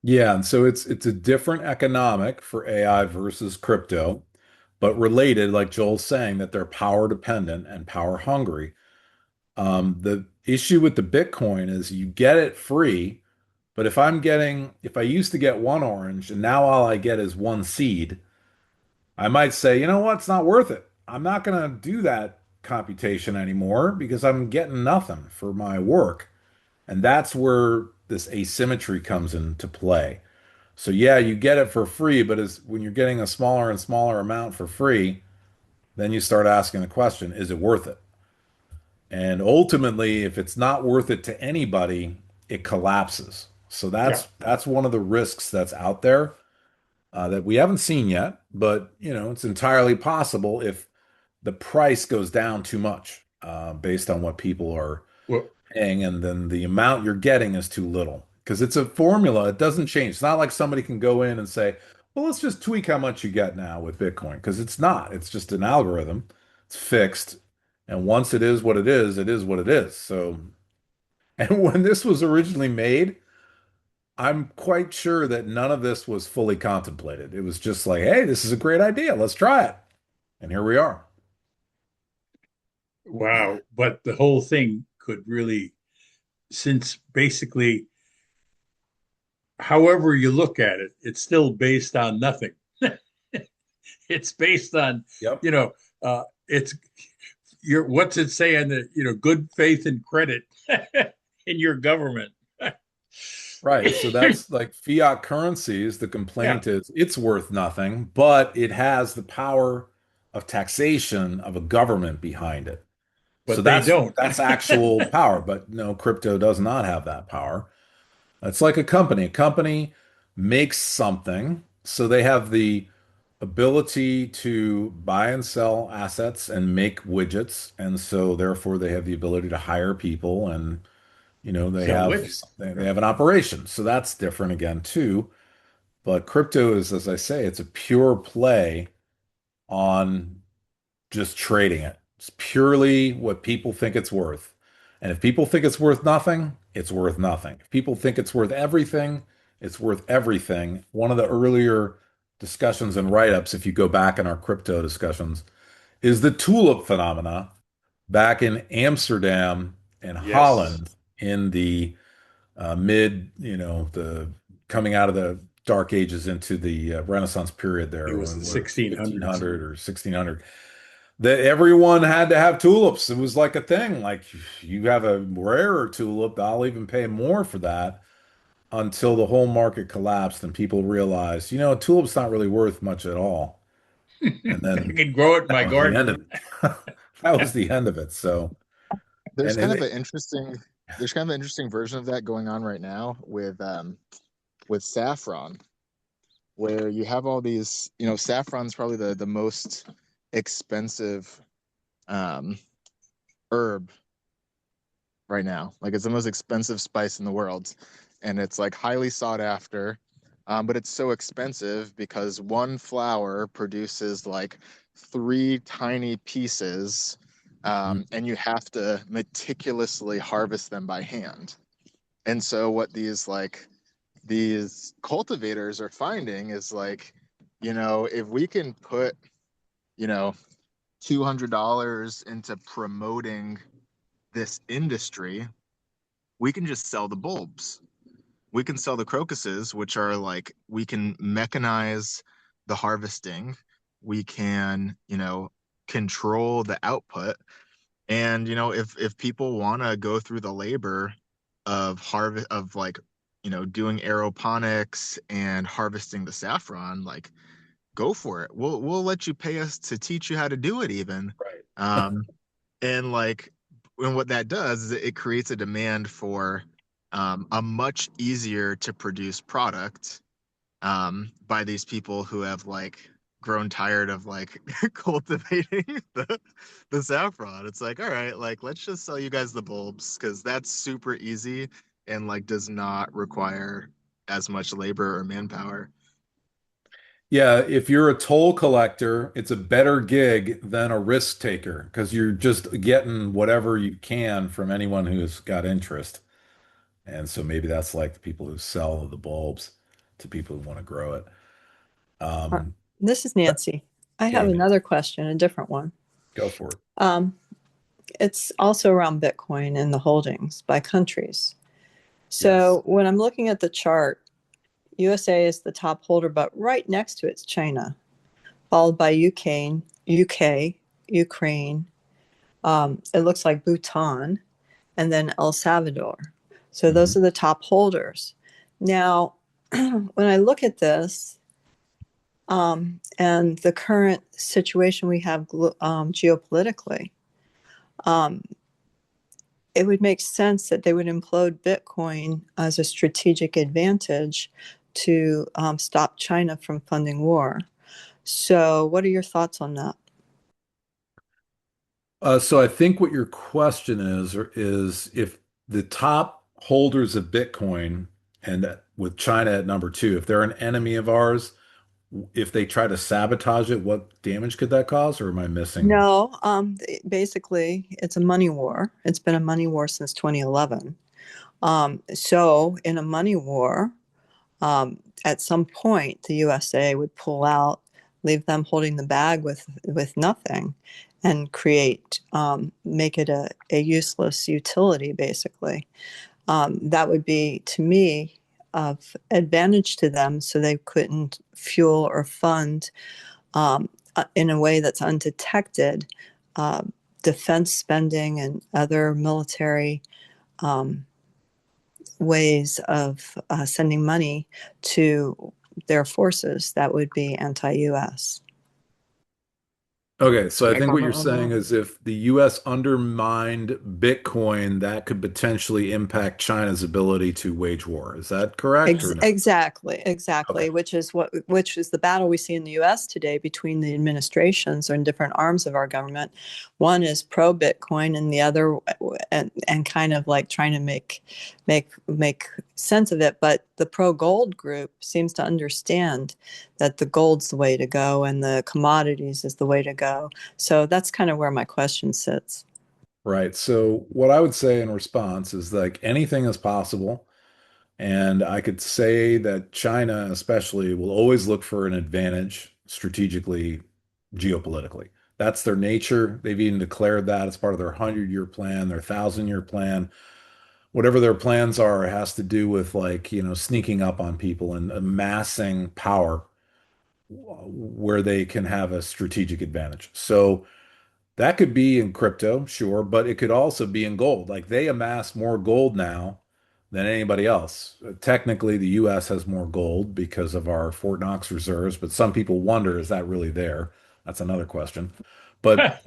Yeah, and so it's a different economic for AI versus crypto, but related, like Joel's saying, that they're power dependent and power hungry. The issue with the Bitcoin is you get it free, but if I used to get one orange and now all I get is one seed, I might say, you know what, it's not worth it. I'm not going to do that computation anymore because I'm getting nothing for my work. And that's where this asymmetry comes into play. So yeah, you get it for free, but as when you're getting a smaller and smaller amount for free, then you start asking the question, is it worth it? And ultimately, if it's not worth it to anybody, it collapses. So Yeah. that's one of the risks that's out there that we haven't seen yet, but it's entirely possible if the price goes down too much based on what people are Well, paying, and then the amount you're getting is too little because it's a formula. It doesn't change. It's not like somebody can go in and say, well, let's just tweak how much you get now with Bitcoin because it's not. It's just an algorithm. It's fixed. And once it is what it is. So, and when this was originally made, I'm quite sure that none of this was fully contemplated. It was just like, hey, this is a great idea. Let's try it. And here we are. wow. But the whole thing could really, since basically, however you look at it, it's still based on nothing. It's based on, Yep. you know, it's your, what's it say on the, good faith and credit in your government. Right. So that's like fiat currencies. The Yeah, complaint is it's worth nothing, but it has the power of taxation of a government behind it. So but they don't. that's actual power, but no, crypto does not have that power. It's like a company. A company makes something, so they have the ability to buy and sell assets and make widgets, and so therefore they have the ability to hire people and they Sell have widgets. they Yeah. have an operation. So that's different again too. But crypto is, as I say, it's a pure play on just trading it. It's purely what people think it's worth. And if people think it's worth nothing, it's worth nothing. If people think it's worth everything, it's worth everything. One of the earlier discussions and write-ups, if you go back in our crypto discussions, is the tulip phenomena, back in Amsterdam and Yes, Holland in the mid, the coming out of the Dark Ages into the Renaissance period it there, was the when we're 1600s. 1500 or 1600, that everyone had to have tulips. It was like a thing. Like you have a rarer tulip, I'll even pay more for that until the whole market collapsed and people realized, a tulip's not really worth much at all. And I then can grow it in that my was the end garden. of it. That was the end of it. So, There's and kind of it, an interesting there's kind of an interesting version of that going on right now with saffron, where you have all these, saffron's probably the most expensive um herb right now. Like it's the most expensive spice in the world, and it's like highly sought after. But it's so expensive because one flower produces like three tiny pieces, and you have to meticulously harvest them by hand. And so what these cultivators are finding is like, if we can put, you know, $200 into promoting this industry, we can just sell the bulbs. We can sell the crocuses, which are like, we can mechanize the harvesting. We can, control the output. And, if people want to go through the labor of harvest, of like, doing aeroponics and harvesting the saffron, like, go for it. We'll let you pay us to teach you how to do it even. right. Um, and like, and what that does is it creates a demand for a much easier to produce product by these people who have like grown tired of like cultivating the saffron. It's like, all right, like let's just sell you guys the bulbs because that's super easy and like does not require as much labor or manpower. Yeah, if you're a toll collector, it's a better gig than a risk taker because you're just getting whatever you can from anyone who's got interest. And so maybe that's like the people who sell the bulbs to people who want to grow it. All right. Um, This is Nancy. I have Hey, Nancy, another question, a different one. go for it. Um, it's also around Bitcoin and the holdings by countries. Yes. So when I'm looking at the chart, USA is the top holder, but right next to it's China, followed by UK, Ukraine. It looks like Bhutan, and then El Salvador. So Mhm. those are the top holders. Now, when I look at this and the current situation we have geopolitically, um, it would make sense that they would implode Bitcoin as a strategic advantage to stop China from funding war. So, what are your thoughts on that? So I think what your question is if the top holders of Bitcoin and with China at number two, if they're an enemy of ours, if they try to sabotage it, what damage could that cause? Or am I missing? No, basically, it's a money war. It's been a money war since 2011. So, in a money war, at some point, the USA would pull out, leave them holding the bag with nothing, and make it a useless utility, basically. That would be, to me, of advantage to them, so they couldn't fuel or fund in a way that's undetected uh, defense spending and other military um, ways of sending money to their forces that would be anti-US. Okay, so I Like think on what the, you're on saying the is if the US undermined Bitcoin, that could potentially impact China's ability to wage war. Is that correct or no? Exactly, Okay. which is the battle we see in the U.S. today between the administrations or in different arms of our government. One is pro Bitcoin, and the other, and kind of like trying to make sense of it. But the pro gold group seems to understand that the gold's the way to go, and the commodities is the way to go. So that's kind of where my question sits. Right. So what I would say in response is like anything is possible. And I could say that China, especially, will always look for an advantage strategically, geopolitically. That's their nature. They've even declared that as part of their 100-year plan, their 1,000-year plan. Whatever their plans are, it has to do with like, sneaking up on people and amassing power where they can have a strategic advantage. So that could be in crypto, sure, but it could also be in gold. Like they amass more gold now than anybody else. Technically, the US has more gold because of our Fort Knox reserves, but some people wonder, is that really there? That's another question. But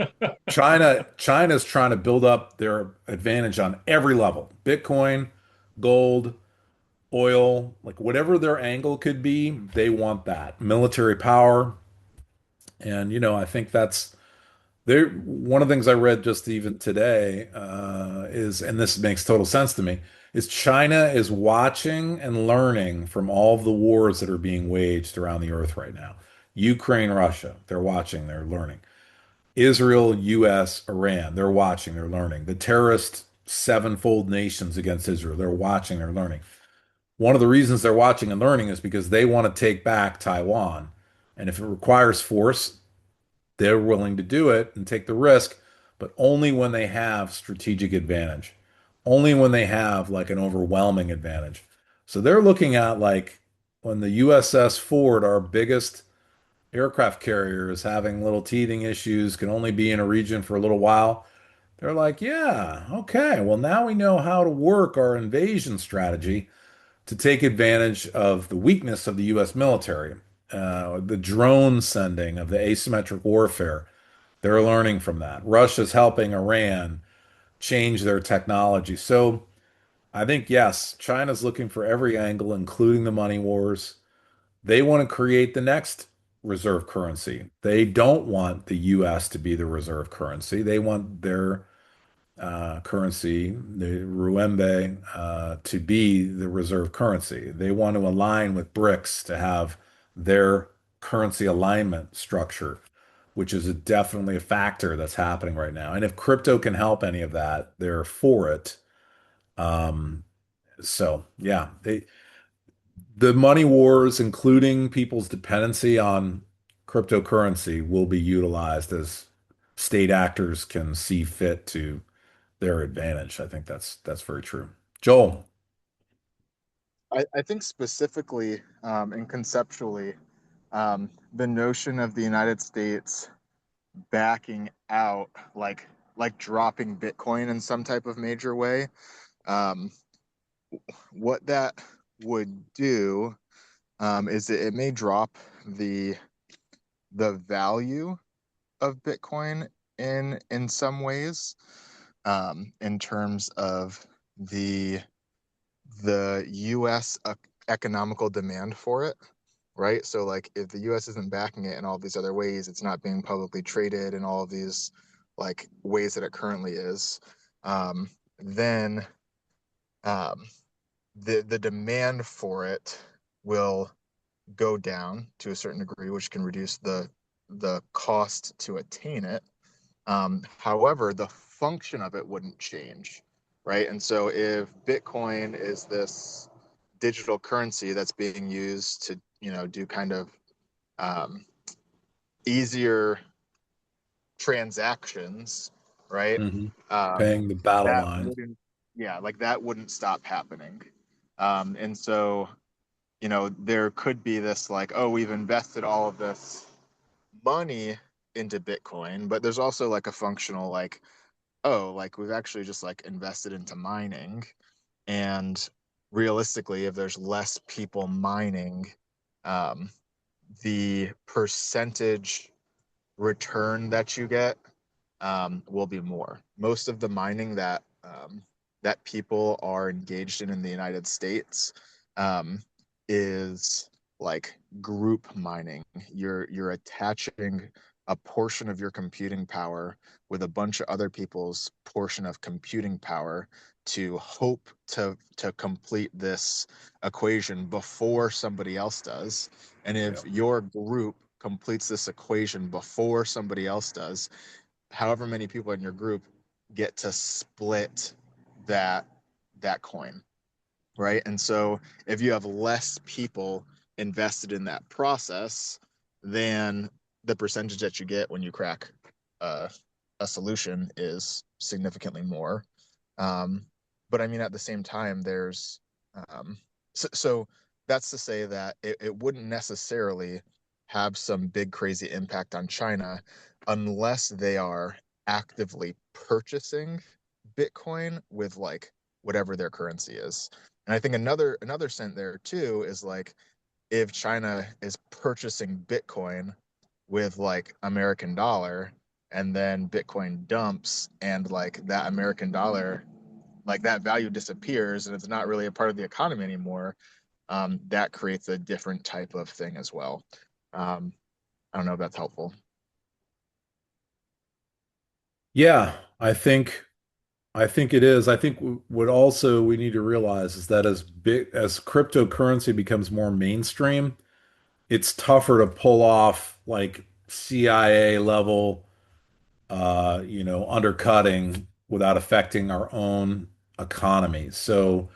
China's trying to build up their advantage on every level. Bitcoin, gold, oil, like whatever their angle could be, they want that. Military power. And I think that's there. One of the things I read just even today is, and this makes total sense to me, is China is watching and learning from all of the wars that are being waged around the earth right now. Ukraine, Russia, they're watching, they're learning. Israel, US, Iran, they're watching, they're learning. The terrorist sevenfold nations against Israel, they're watching, they're learning. One of the reasons they're watching and learning is because they want to take back Taiwan. And if it requires force, they're willing to do it and take the risk, but only when they have strategic advantage, only when they have like an overwhelming advantage. So they're looking at like when the USS Ford, our biggest aircraft carrier, is having little teething issues, can only be in a region for a little while. They're like, yeah, okay, well, now we know how to work our invasion strategy to take advantage of the weakness of the US military, the drone sending of the asymmetric warfare. They're learning from that. Russia's helping Iran change their technology. So I think, yes, China's looking for every angle, including the money wars. They want to create the next reserve currency. They don't want the US to be the reserve currency. They want their currency, the Ruembe, to be the reserve currency. They want to align with BRICS to have their currency alignment structure, which is definitely a factor that's happening right now. And if crypto can help any of that, they're for it. Um, so yeah, the money wars, including people's dependency on cryptocurrency, will be utilized as state actors can see fit to their advantage. I think that's very true. Joel. I think specifically and conceptually, the notion of the United States backing out, like dropping Bitcoin in some type of major way, um, what that would do is it may drop the the value of Bitcoin in some ways, in terms of the the U.S. economical demand for it, right? So like if the US isn't backing it in all these other ways, it's not being publicly traded in all of these like ways that it currently is, then um, the demand for it will go down to a certain degree, which can reduce the cost to attain it. However, the function of it wouldn't change, right? And so if Bitcoin is this digital currency that's being used to, do kind of um, easier transactions, right? Hmm. Um, Paying the battle that line. wouldn't, yeah, like that wouldn't stop happening. And so, there could be this like, oh, we've invested all of this money into Bitcoin, but there's also like a functional like, oh, like we've actually just like invested into mining. And realistically, if there's less people mining, um, the percentage return that you get will be more. Most of the mining that people are engaged in the United States um, is like group mining. You're attaching a portion of your computing power with a bunch of other people's portion of computing power to hope to complete this equation before somebody else does. And Yeah. if your group completes this equation before somebody else does, however many people in your group get to split that that coin, right? And so if you have less people invested in that process, then the percentage that you get when you crack a, a solution is significantly more. Um, but I mean, at the same time, um, so that's to say that it wouldn't necessarily have some big crazy impact on China unless they are actively purchasing Bitcoin with like whatever their currency is. And I think another cent there too is like if China is purchasing Bitcoin with like American dollar and then Bitcoin dumps and like that American dollar, like that value disappears and it's not really a part of the economy anymore, that creates a different type of thing as well. Um, I don't know if that's helpful. Yeah, I think it is. I think what also we need to realize is that as cryptocurrency becomes more mainstream, it's tougher to pull off like CIA level undercutting without affecting our own economy. So,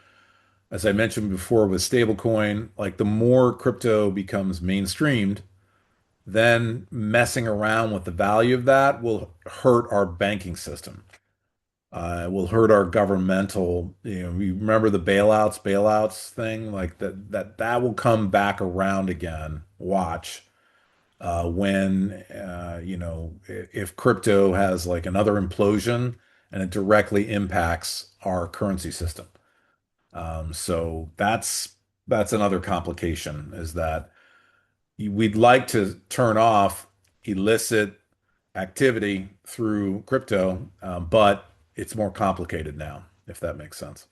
as I mentioned before with stablecoin, like the more crypto becomes mainstreamed, then messing around with the value of that will hurt our banking system. Will hurt our governmental, you remember the bailouts thing, like that will come back around again. Watch when if crypto has like another implosion and it directly impacts our currency system. So that's another complication is that we'd like to turn off illicit activity through crypto, but it's more complicated now, if that makes sense.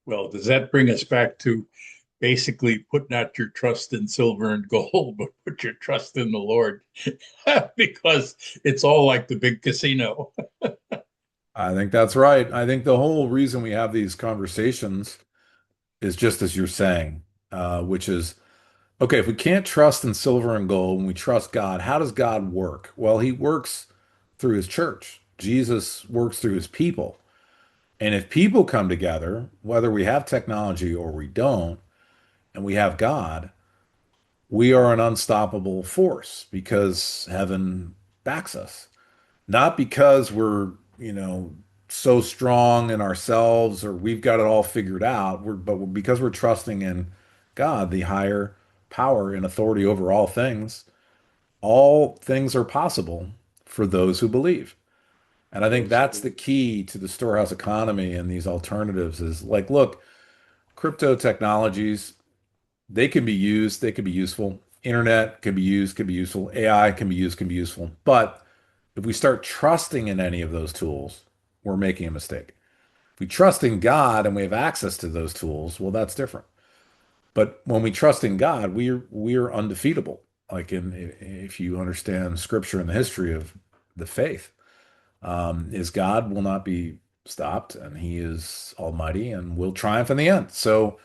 Well, does that bring us back to basically put not your trust in silver and gold, but put your trust in the Lord? Because it's all like the big casino. I think that's right. I think the whole reason we have these conversations is just as you're saying, which is okay, if we can't trust in silver and gold and we trust God, how does God work? Well, he works through his church. Jesus works through his people. And if people come together, whether we have technology or we don't, and we have God, we are an unstoppable force because heaven backs us. Not because we're, so strong in ourselves or we've got it all figured out, but because we're trusting in God, the higher power and authority over all things are possible for those who believe. And I think that's the Absolutely. key to the storehouse economy and these alternatives is like, look, crypto technologies, they can be used, they can be useful. Internet can be used, can be useful. AI can be used, can be useful. But if we start trusting in any of those tools, we're making a mistake. If we trust in God and we have access to those tools, well, that's different. But when we trust in God, we're undefeatable. Like if you understand scripture and the history of the faith, is God will not be stopped, and He is Almighty and will triumph in the end. So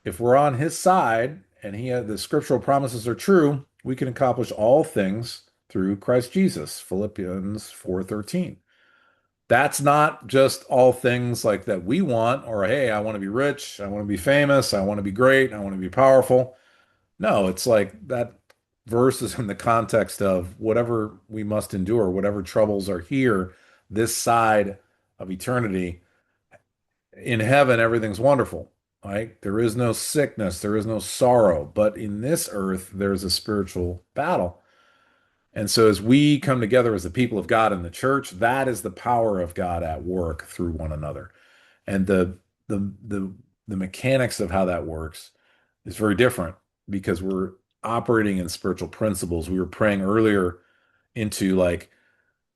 if we're on His side and the scriptural promises are true, we can accomplish all things through Christ Jesus. Philippians 4:13. That's not just all things like that we want, or hey, I want to be rich, I want to be famous, I want to be great, I want to be powerful. No, it's like that verse is in the context of whatever we must endure, whatever troubles are here, this side of eternity. In heaven, everything's wonderful, right? There is no sickness, there is no sorrow, but in this earth, there's a spiritual battle. And so, as we come together as the people of God in the church, that is the power of God at work through one another. And the the the mechanics of how that works is very different because we're operating in spiritual principles. We were praying earlier into like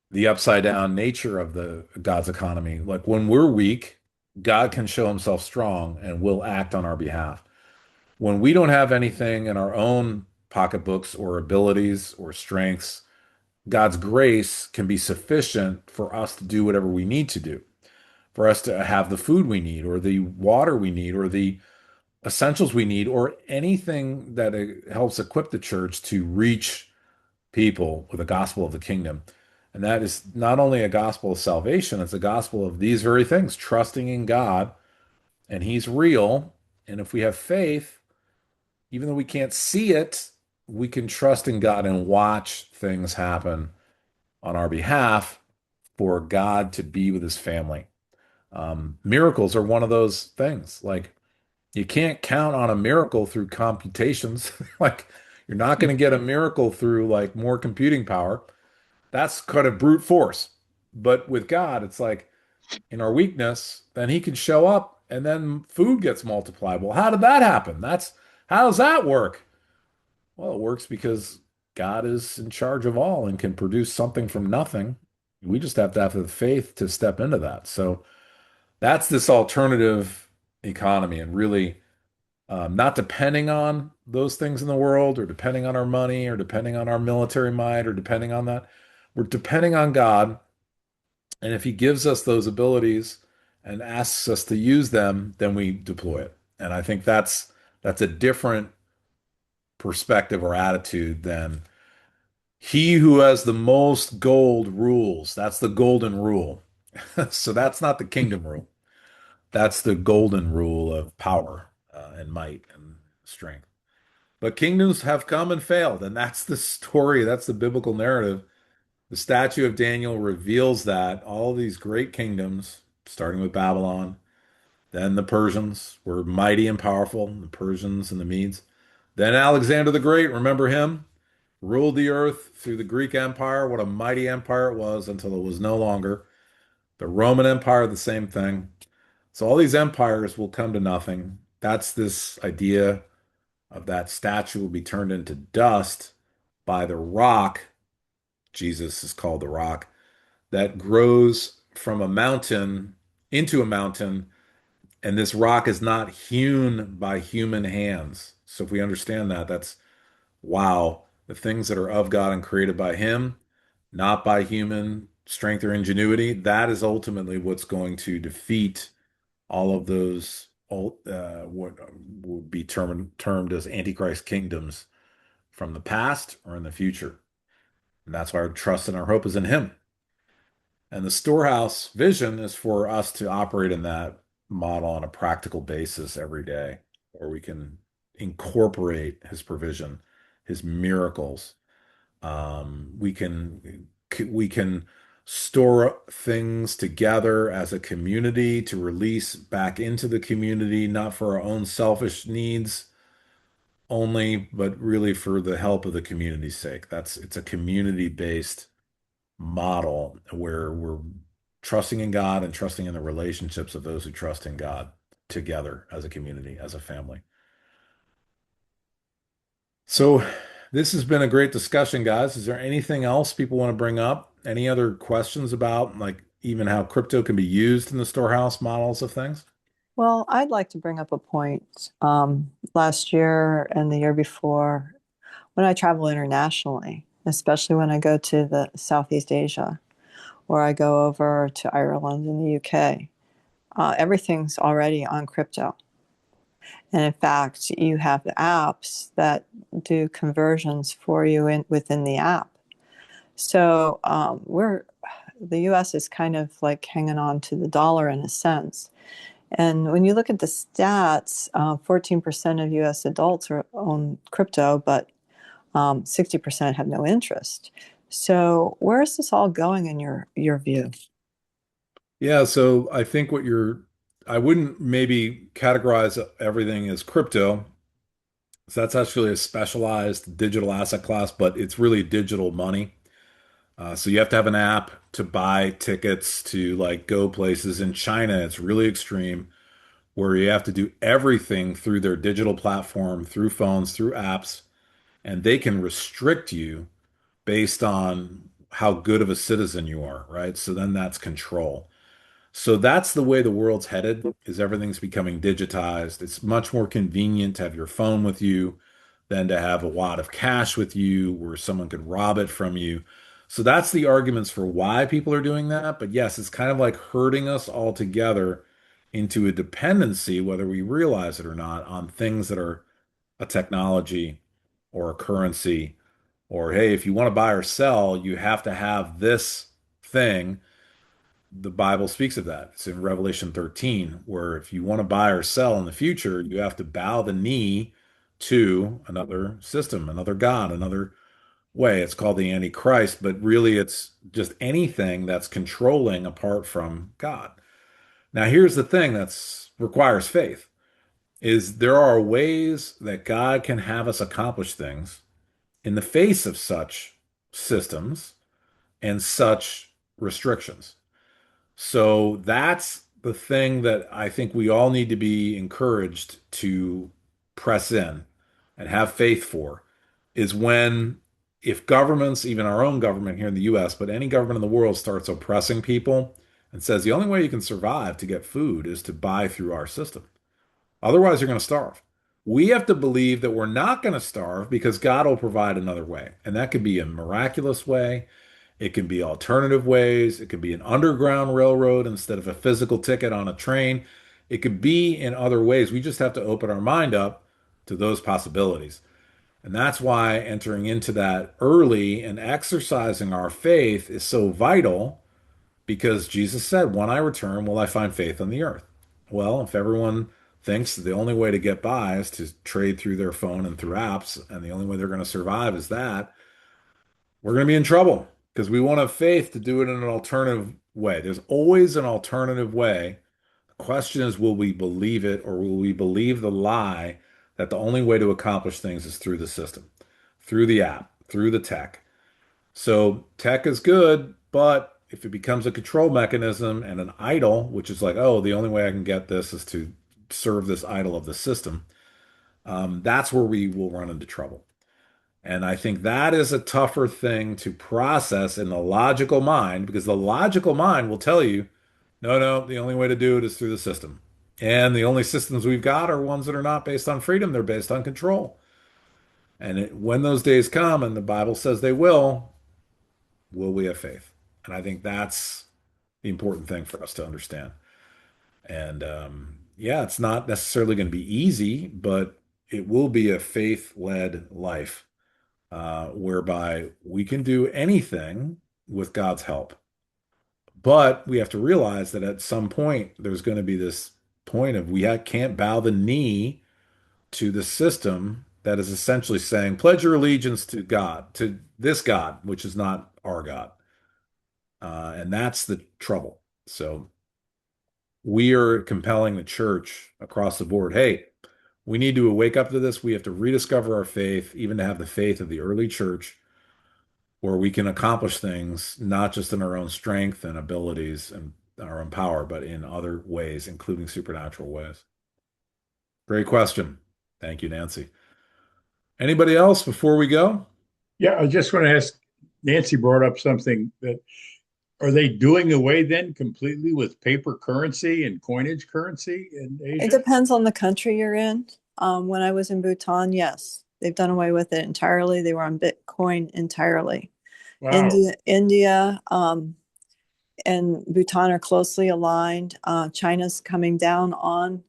the upside down nature of the God's economy. Like when we're weak, God can show himself strong and will act on our behalf. When we don't have anything in our own pocketbooks or abilities or strengths, God's grace can be sufficient for us to do whatever we need to do, for us to have the food we need, or the water we need, or the essentials we need, or anything that helps equip the church to reach people with the gospel of the kingdom. And that is not only a gospel of salvation, it's a gospel of these very things, trusting in God, and He's real. And if we have faith, even though we can't see it, we can trust in God and watch things happen on our behalf for God to be with his family. Miracles are one of those things. Like you can't count on a miracle through computations. Like you're not going to get a miracle through like more computing power. That's kind of brute force. But with God, it's like in our weakness, then he can show up and then food gets multiplied. Well, how did that happen? How does that work? Well, it works because God is in charge of all and can produce something from nothing. We just have to have the faith to step into that. So that's this alternative economy and really not depending on those things in the world or depending on our money or depending on our military might or depending on that. We're depending on God. And if he gives us those abilities and asks us to use them, then we deploy it. And I think that's a different perspective or attitude than he who has the most gold rules. That's the golden rule. So that's not the kingdom rule. That's the golden rule of power and might and strength. But kingdoms have come and failed, and that's the story. That's the biblical narrative. The statue of Daniel reveals that all these great kingdoms, starting with Babylon, then the Persians were mighty and powerful, the Persians and the Medes. Then Alexander the Great, remember him? Ruled the earth through the Greek Empire. What a mighty empire it was until it was no longer. The Roman Empire, the same thing. So all these empires will come to nothing. That's this idea of that statue will be turned into dust by the rock. Jesus is called the rock that grows from a mountain into a mountain. And this rock is not hewn by human hands. So if we understand that, that's wow. The things that are of God and created by Him, not by human strength or ingenuity, that is ultimately what's going to defeat all of those what would be termed as Antichrist kingdoms from the past or in the future. And that's why our trust and our hope is in Him. And the storehouse vision is for us to operate in that model on a practical basis every day, where we can incorporate His provision, His miracles. We can store things together as a community to release back into the community, not for our own selfish needs only, but really for the help of the community's sake. It's a community-based model where we're trusting in God and trusting in the relationships of those who trust in God together as a community, as a family. So this has been a great discussion, guys. Is there anything else people want to bring up? Any other questions about like even how crypto can be used in the storehouse models of things? Well, I'd like to bring up a point. Last year and the year before, when I travel internationally, especially when I go to the Southeast Asia or I go over to Ireland and the UK, everything's already on crypto. And in fact, you have apps that do conversions for you within the app. So the U.S. is kind of like hanging on to the dollar in a sense. And when you look at the stats, 14% of U.S. adults own crypto, but 60% have no interest. So where is this all going in your view? Yeah, so I think I wouldn't maybe categorize everything as crypto. So that's actually a specialized digital asset class, but it's really digital money. So you have to have an app to buy tickets to like go places. In China, it's really extreme where you have to do everything through their digital platform, through phones, through apps, and they can restrict you based on how good of a citizen you are, right? So then that's control. So that's the way the world's headed, is everything's becoming digitized. It's much more convenient to have your phone with you than to have a wad of cash with you where someone could rob it from you. So that's the arguments for why people are doing that. But yes, it's kind of like herding us all together into a dependency, whether we realize it or not, on things that are a technology or a currency, or hey, if you want to buy or sell, you have to have this thing. The Bible speaks of that. It's in Revelation 13, where if you want to buy or sell in the future, you have to bow the knee to another system, another God, another way. It's called the Antichrist, but really it's just anything that's controlling apart from God. Now, here's the thing that's requires faith is there are ways that God can have us accomplish things in the face of such systems and such restrictions. So that's the thing that I think we all need to be encouraged to press in and have faith for is when, if governments, even our own government here in the US, but any government in the world starts oppressing people and says the only way you can survive to get food is to buy through our system. Otherwise, you're going to starve. We have to believe that we're not going to starve because God will provide another way. And that could be a miraculous way. It can be alternative ways. It could be an underground railroad instead of a physical ticket on a train. It could be in other ways. We just have to open our mind up to those possibilities. And that's why entering into that early and exercising our faith is so vital because Jesus said, when I return, will I find faith on the earth? Well, if everyone thinks the only way to get by is to trade through their phone and through apps, and the only way they're going to survive is that, we're going to be in trouble because we won't have faith to do it in an alternative way. There's always an alternative way. The question is, will we believe it or will we believe the lie that the only way to accomplish things is through the system, through the app, through the tech? So tech is good, but if it becomes a control mechanism and an idol, which is like, oh, the only way I can get this is to serve this idol of the system, that's where we will run into trouble. And I think that is a tougher thing to process in the logical mind because the logical mind will tell you, no, no, the only way to do it is through the system. And the only systems we've got are ones that are not based on freedom, they're based on control. And when those days come, and the Bible says they will we have faith? And I think that's the important thing for us to understand. And yeah, it's not necessarily going to be easy, but it will be a faith-led life whereby we can do anything with God's help. But we have to realize that at some point, there's going to be this point of can't bow the knee to the system that is essentially saying, pledge your allegiance to God, to this God, which is not our God. And that's the trouble. So we are compelling the church across the board. Hey, we need to wake up to this. We have to rediscover our faith, even to have the faith of the early church, where we can accomplish things not just in our own strength and abilities and our own power, but in other ways, including supernatural ways. Great question. Thank you, Nancy. Anybody else before we go? Yeah, I just want to ask, Nancy brought up something that are they doing away then completely with paper currency and coinage currency in It Asia? depends on the country you're in. When I was in Bhutan, yes, they've done away with it entirely. They were on Bitcoin entirely. Wow. India, and Bhutan are closely aligned. China's coming down on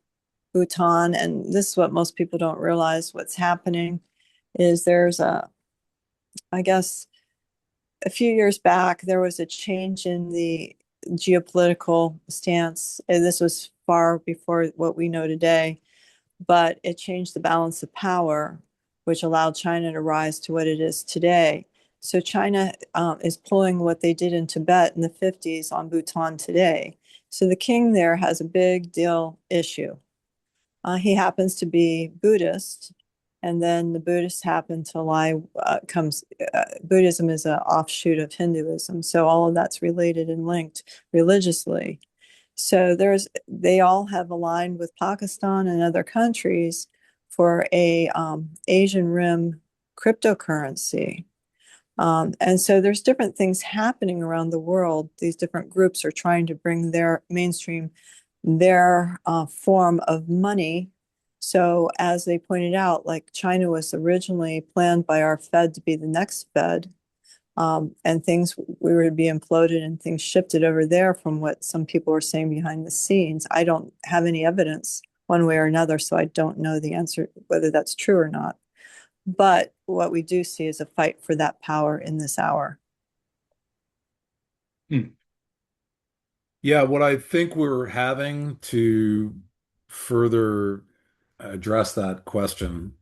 Bhutan, and this is what most people don't realize. What's happening is I guess, a few years back, there was a change in the geopolitical stance. And this was far before what we know today, but it changed the balance of power, which allowed China to rise to what it is today. So China is pulling what they did in Tibet in the 50s on Bhutan today. So the king there has a big deal issue. He happens to be Buddhist, and then the Buddhists happen to Buddhism is an offshoot of Hinduism. So all of that's related and linked religiously. So they all have aligned with Pakistan and other countries for a Asian Rim cryptocurrency. And so there's different things happening around the world. These different groups are trying to bring their mainstream, their form of money. So as they pointed out, like China was originally planned by our Fed to be the next Fed, and things we were to be imploded and things shifted over there from what some people were saying behind the scenes. I don't have any evidence one way or another, so I don't know the answer whether that's true or not. But what we do see is a fight for that power in this hour. Hmm. Yeah, what I think we're having to further address that question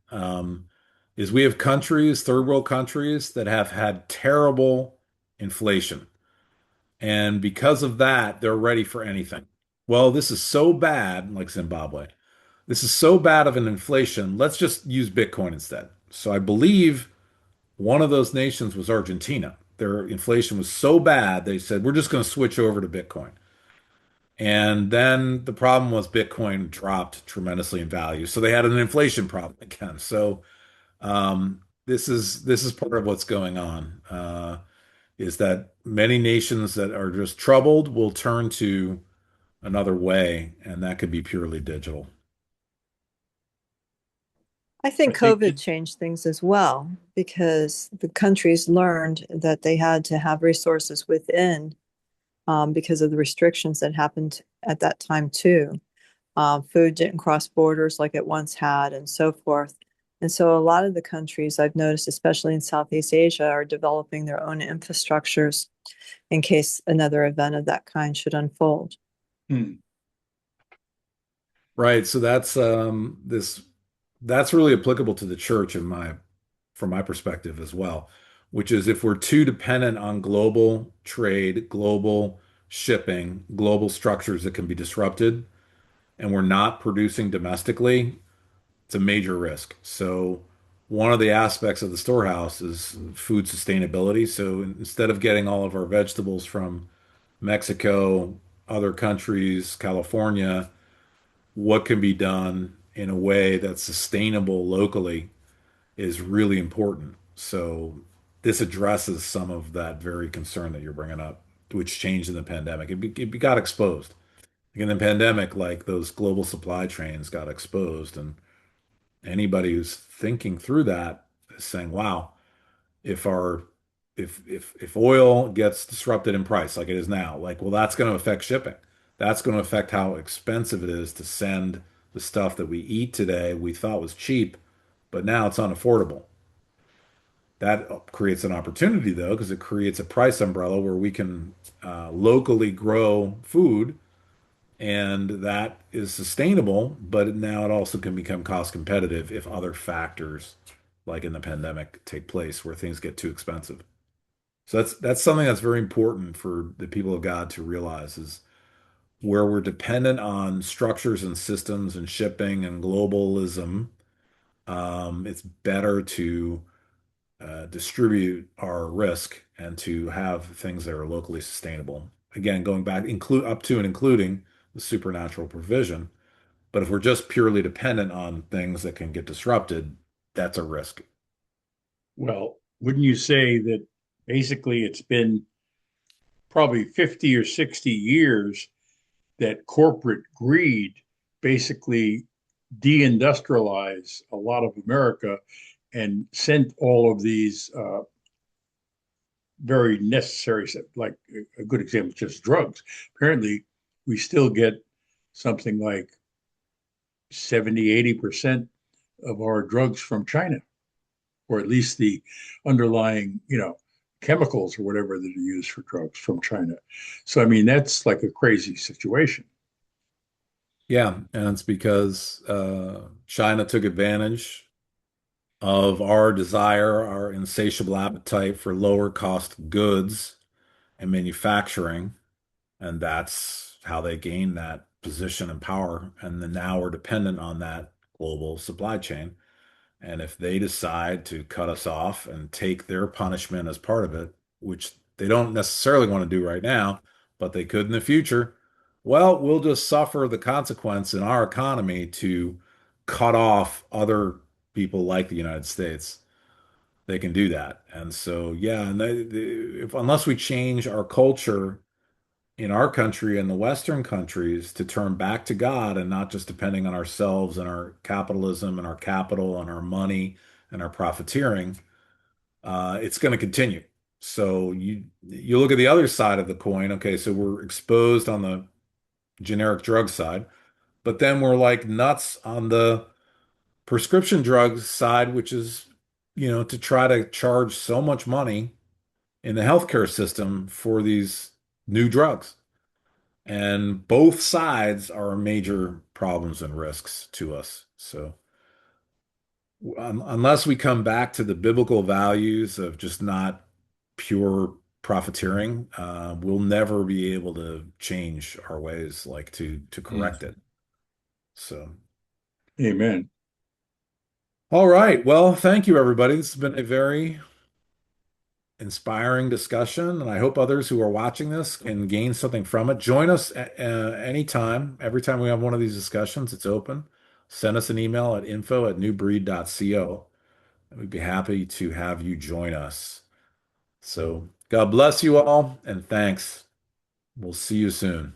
is we have countries, third world countries, that have had terrible inflation. And because of that, they're ready for anything. Well, this is so bad, like Zimbabwe. This is so bad of an inflation. Let's just use Bitcoin instead. So I believe one of those nations was Argentina. Their inflation was so bad, they said, we're just going to switch over to Bitcoin. And then the problem was Bitcoin dropped tremendously in value. So they had an inflation problem again. So this is part of what's going on. Is that many nations that are just troubled will turn to another way, and that could be purely digital. I I think think COVID changed things as well because the countries learned that they had to have resources within because of the restrictions that happened at that time too. Food didn't cross borders like it once had, and so forth. And so, a lot of the countries I've noticed, especially in Southeast Asia, are developing their own infrastructures in case another event of that kind should unfold. hmm, Right. So that's really applicable to the church from my perspective as well, which is if we're too dependent on global trade, global shipping, global structures that can be disrupted, and we're not producing domestically, it's a major risk. So one of the aspects of the storehouse is food sustainability. So instead of getting all of our vegetables from Mexico, other countries, California, what can be done in a way that's sustainable locally is really important. So this addresses some of that very concern that you're bringing up, which changed in the pandemic. It got exposed. In the pandemic, like those global supply chains got exposed, and anybody who's thinking through that is saying, "Wow, if our if oil gets disrupted in price like it is now, like well, that's going to affect shipping. That's going to affect how expensive it is to send the stuff that we eat today we thought was cheap, but now it's unaffordable. That creates an opportunity though, because it creates a price umbrella where we can locally grow food and that is sustainable, but now it also can become cost competitive if other factors, like in the pandemic, take place where things get too expensive. So that's something that's very important for the people of God to realize is where we're dependent on structures and systems and shipping and globalism, it's better to distribute our risk and to have things that are locally sustainable. Again, going back, include up to and including the supernatural provision. But if we're just purely dependent on things that can get disrupted, that's a risk. well, wouldn't you say that basically it's been probably 50 or 60 years that corporate greed basically deindustrialized a lot of America and sent all of these very necessary, like a good example is just drugs. Apparently, we still get something like 70, 80% of our drugs from China, or at least the underlying, chemicals or whatever that are used for drugs from China. So, I mean, that's like a crazy situation. Yeah, and it's because China took advantage of our desire, our insatiable appetite for lower cost goods and manufacturing, and that's how they gained that position and power. And then now we're dependent on that global supply chain. And if they decide to cut us off and take their punishment as part of it, which they don't necessarily want to do right now, but they could in the future, well, we'll just suffer the consequence in our economy to cut off other people like the United States. They can do that. And so, yeah, and unless we change our culture in our country and the Western countries to turn back to God and not just depending on ourselves and our capitalism and our capital and our money and our profiteering, it's going to continue. So you look at the other side of the coin. Okay, so we're exposed on the generic drug side, but then we're like nuts on the prescription drugs side, which is, to try to charge so much money in the healthcare system for these new drugs. And both sides are major problems and risks to us. So unless we come back to the biblical values of just not pure profiteering, we'll never be able to change our ways, like to correct Mm. it. So, Amen. all right. Well, thank you, everybody. This has been a very inspiring discussion, and I hope others who are watching this can gain something from it. Join us anytime. Every time we have one of these discussions, it's open. Send us an email at info@newbreed.co. We'd be happy to have you join us. So, God bless you all, and thanks. We'll see you soon.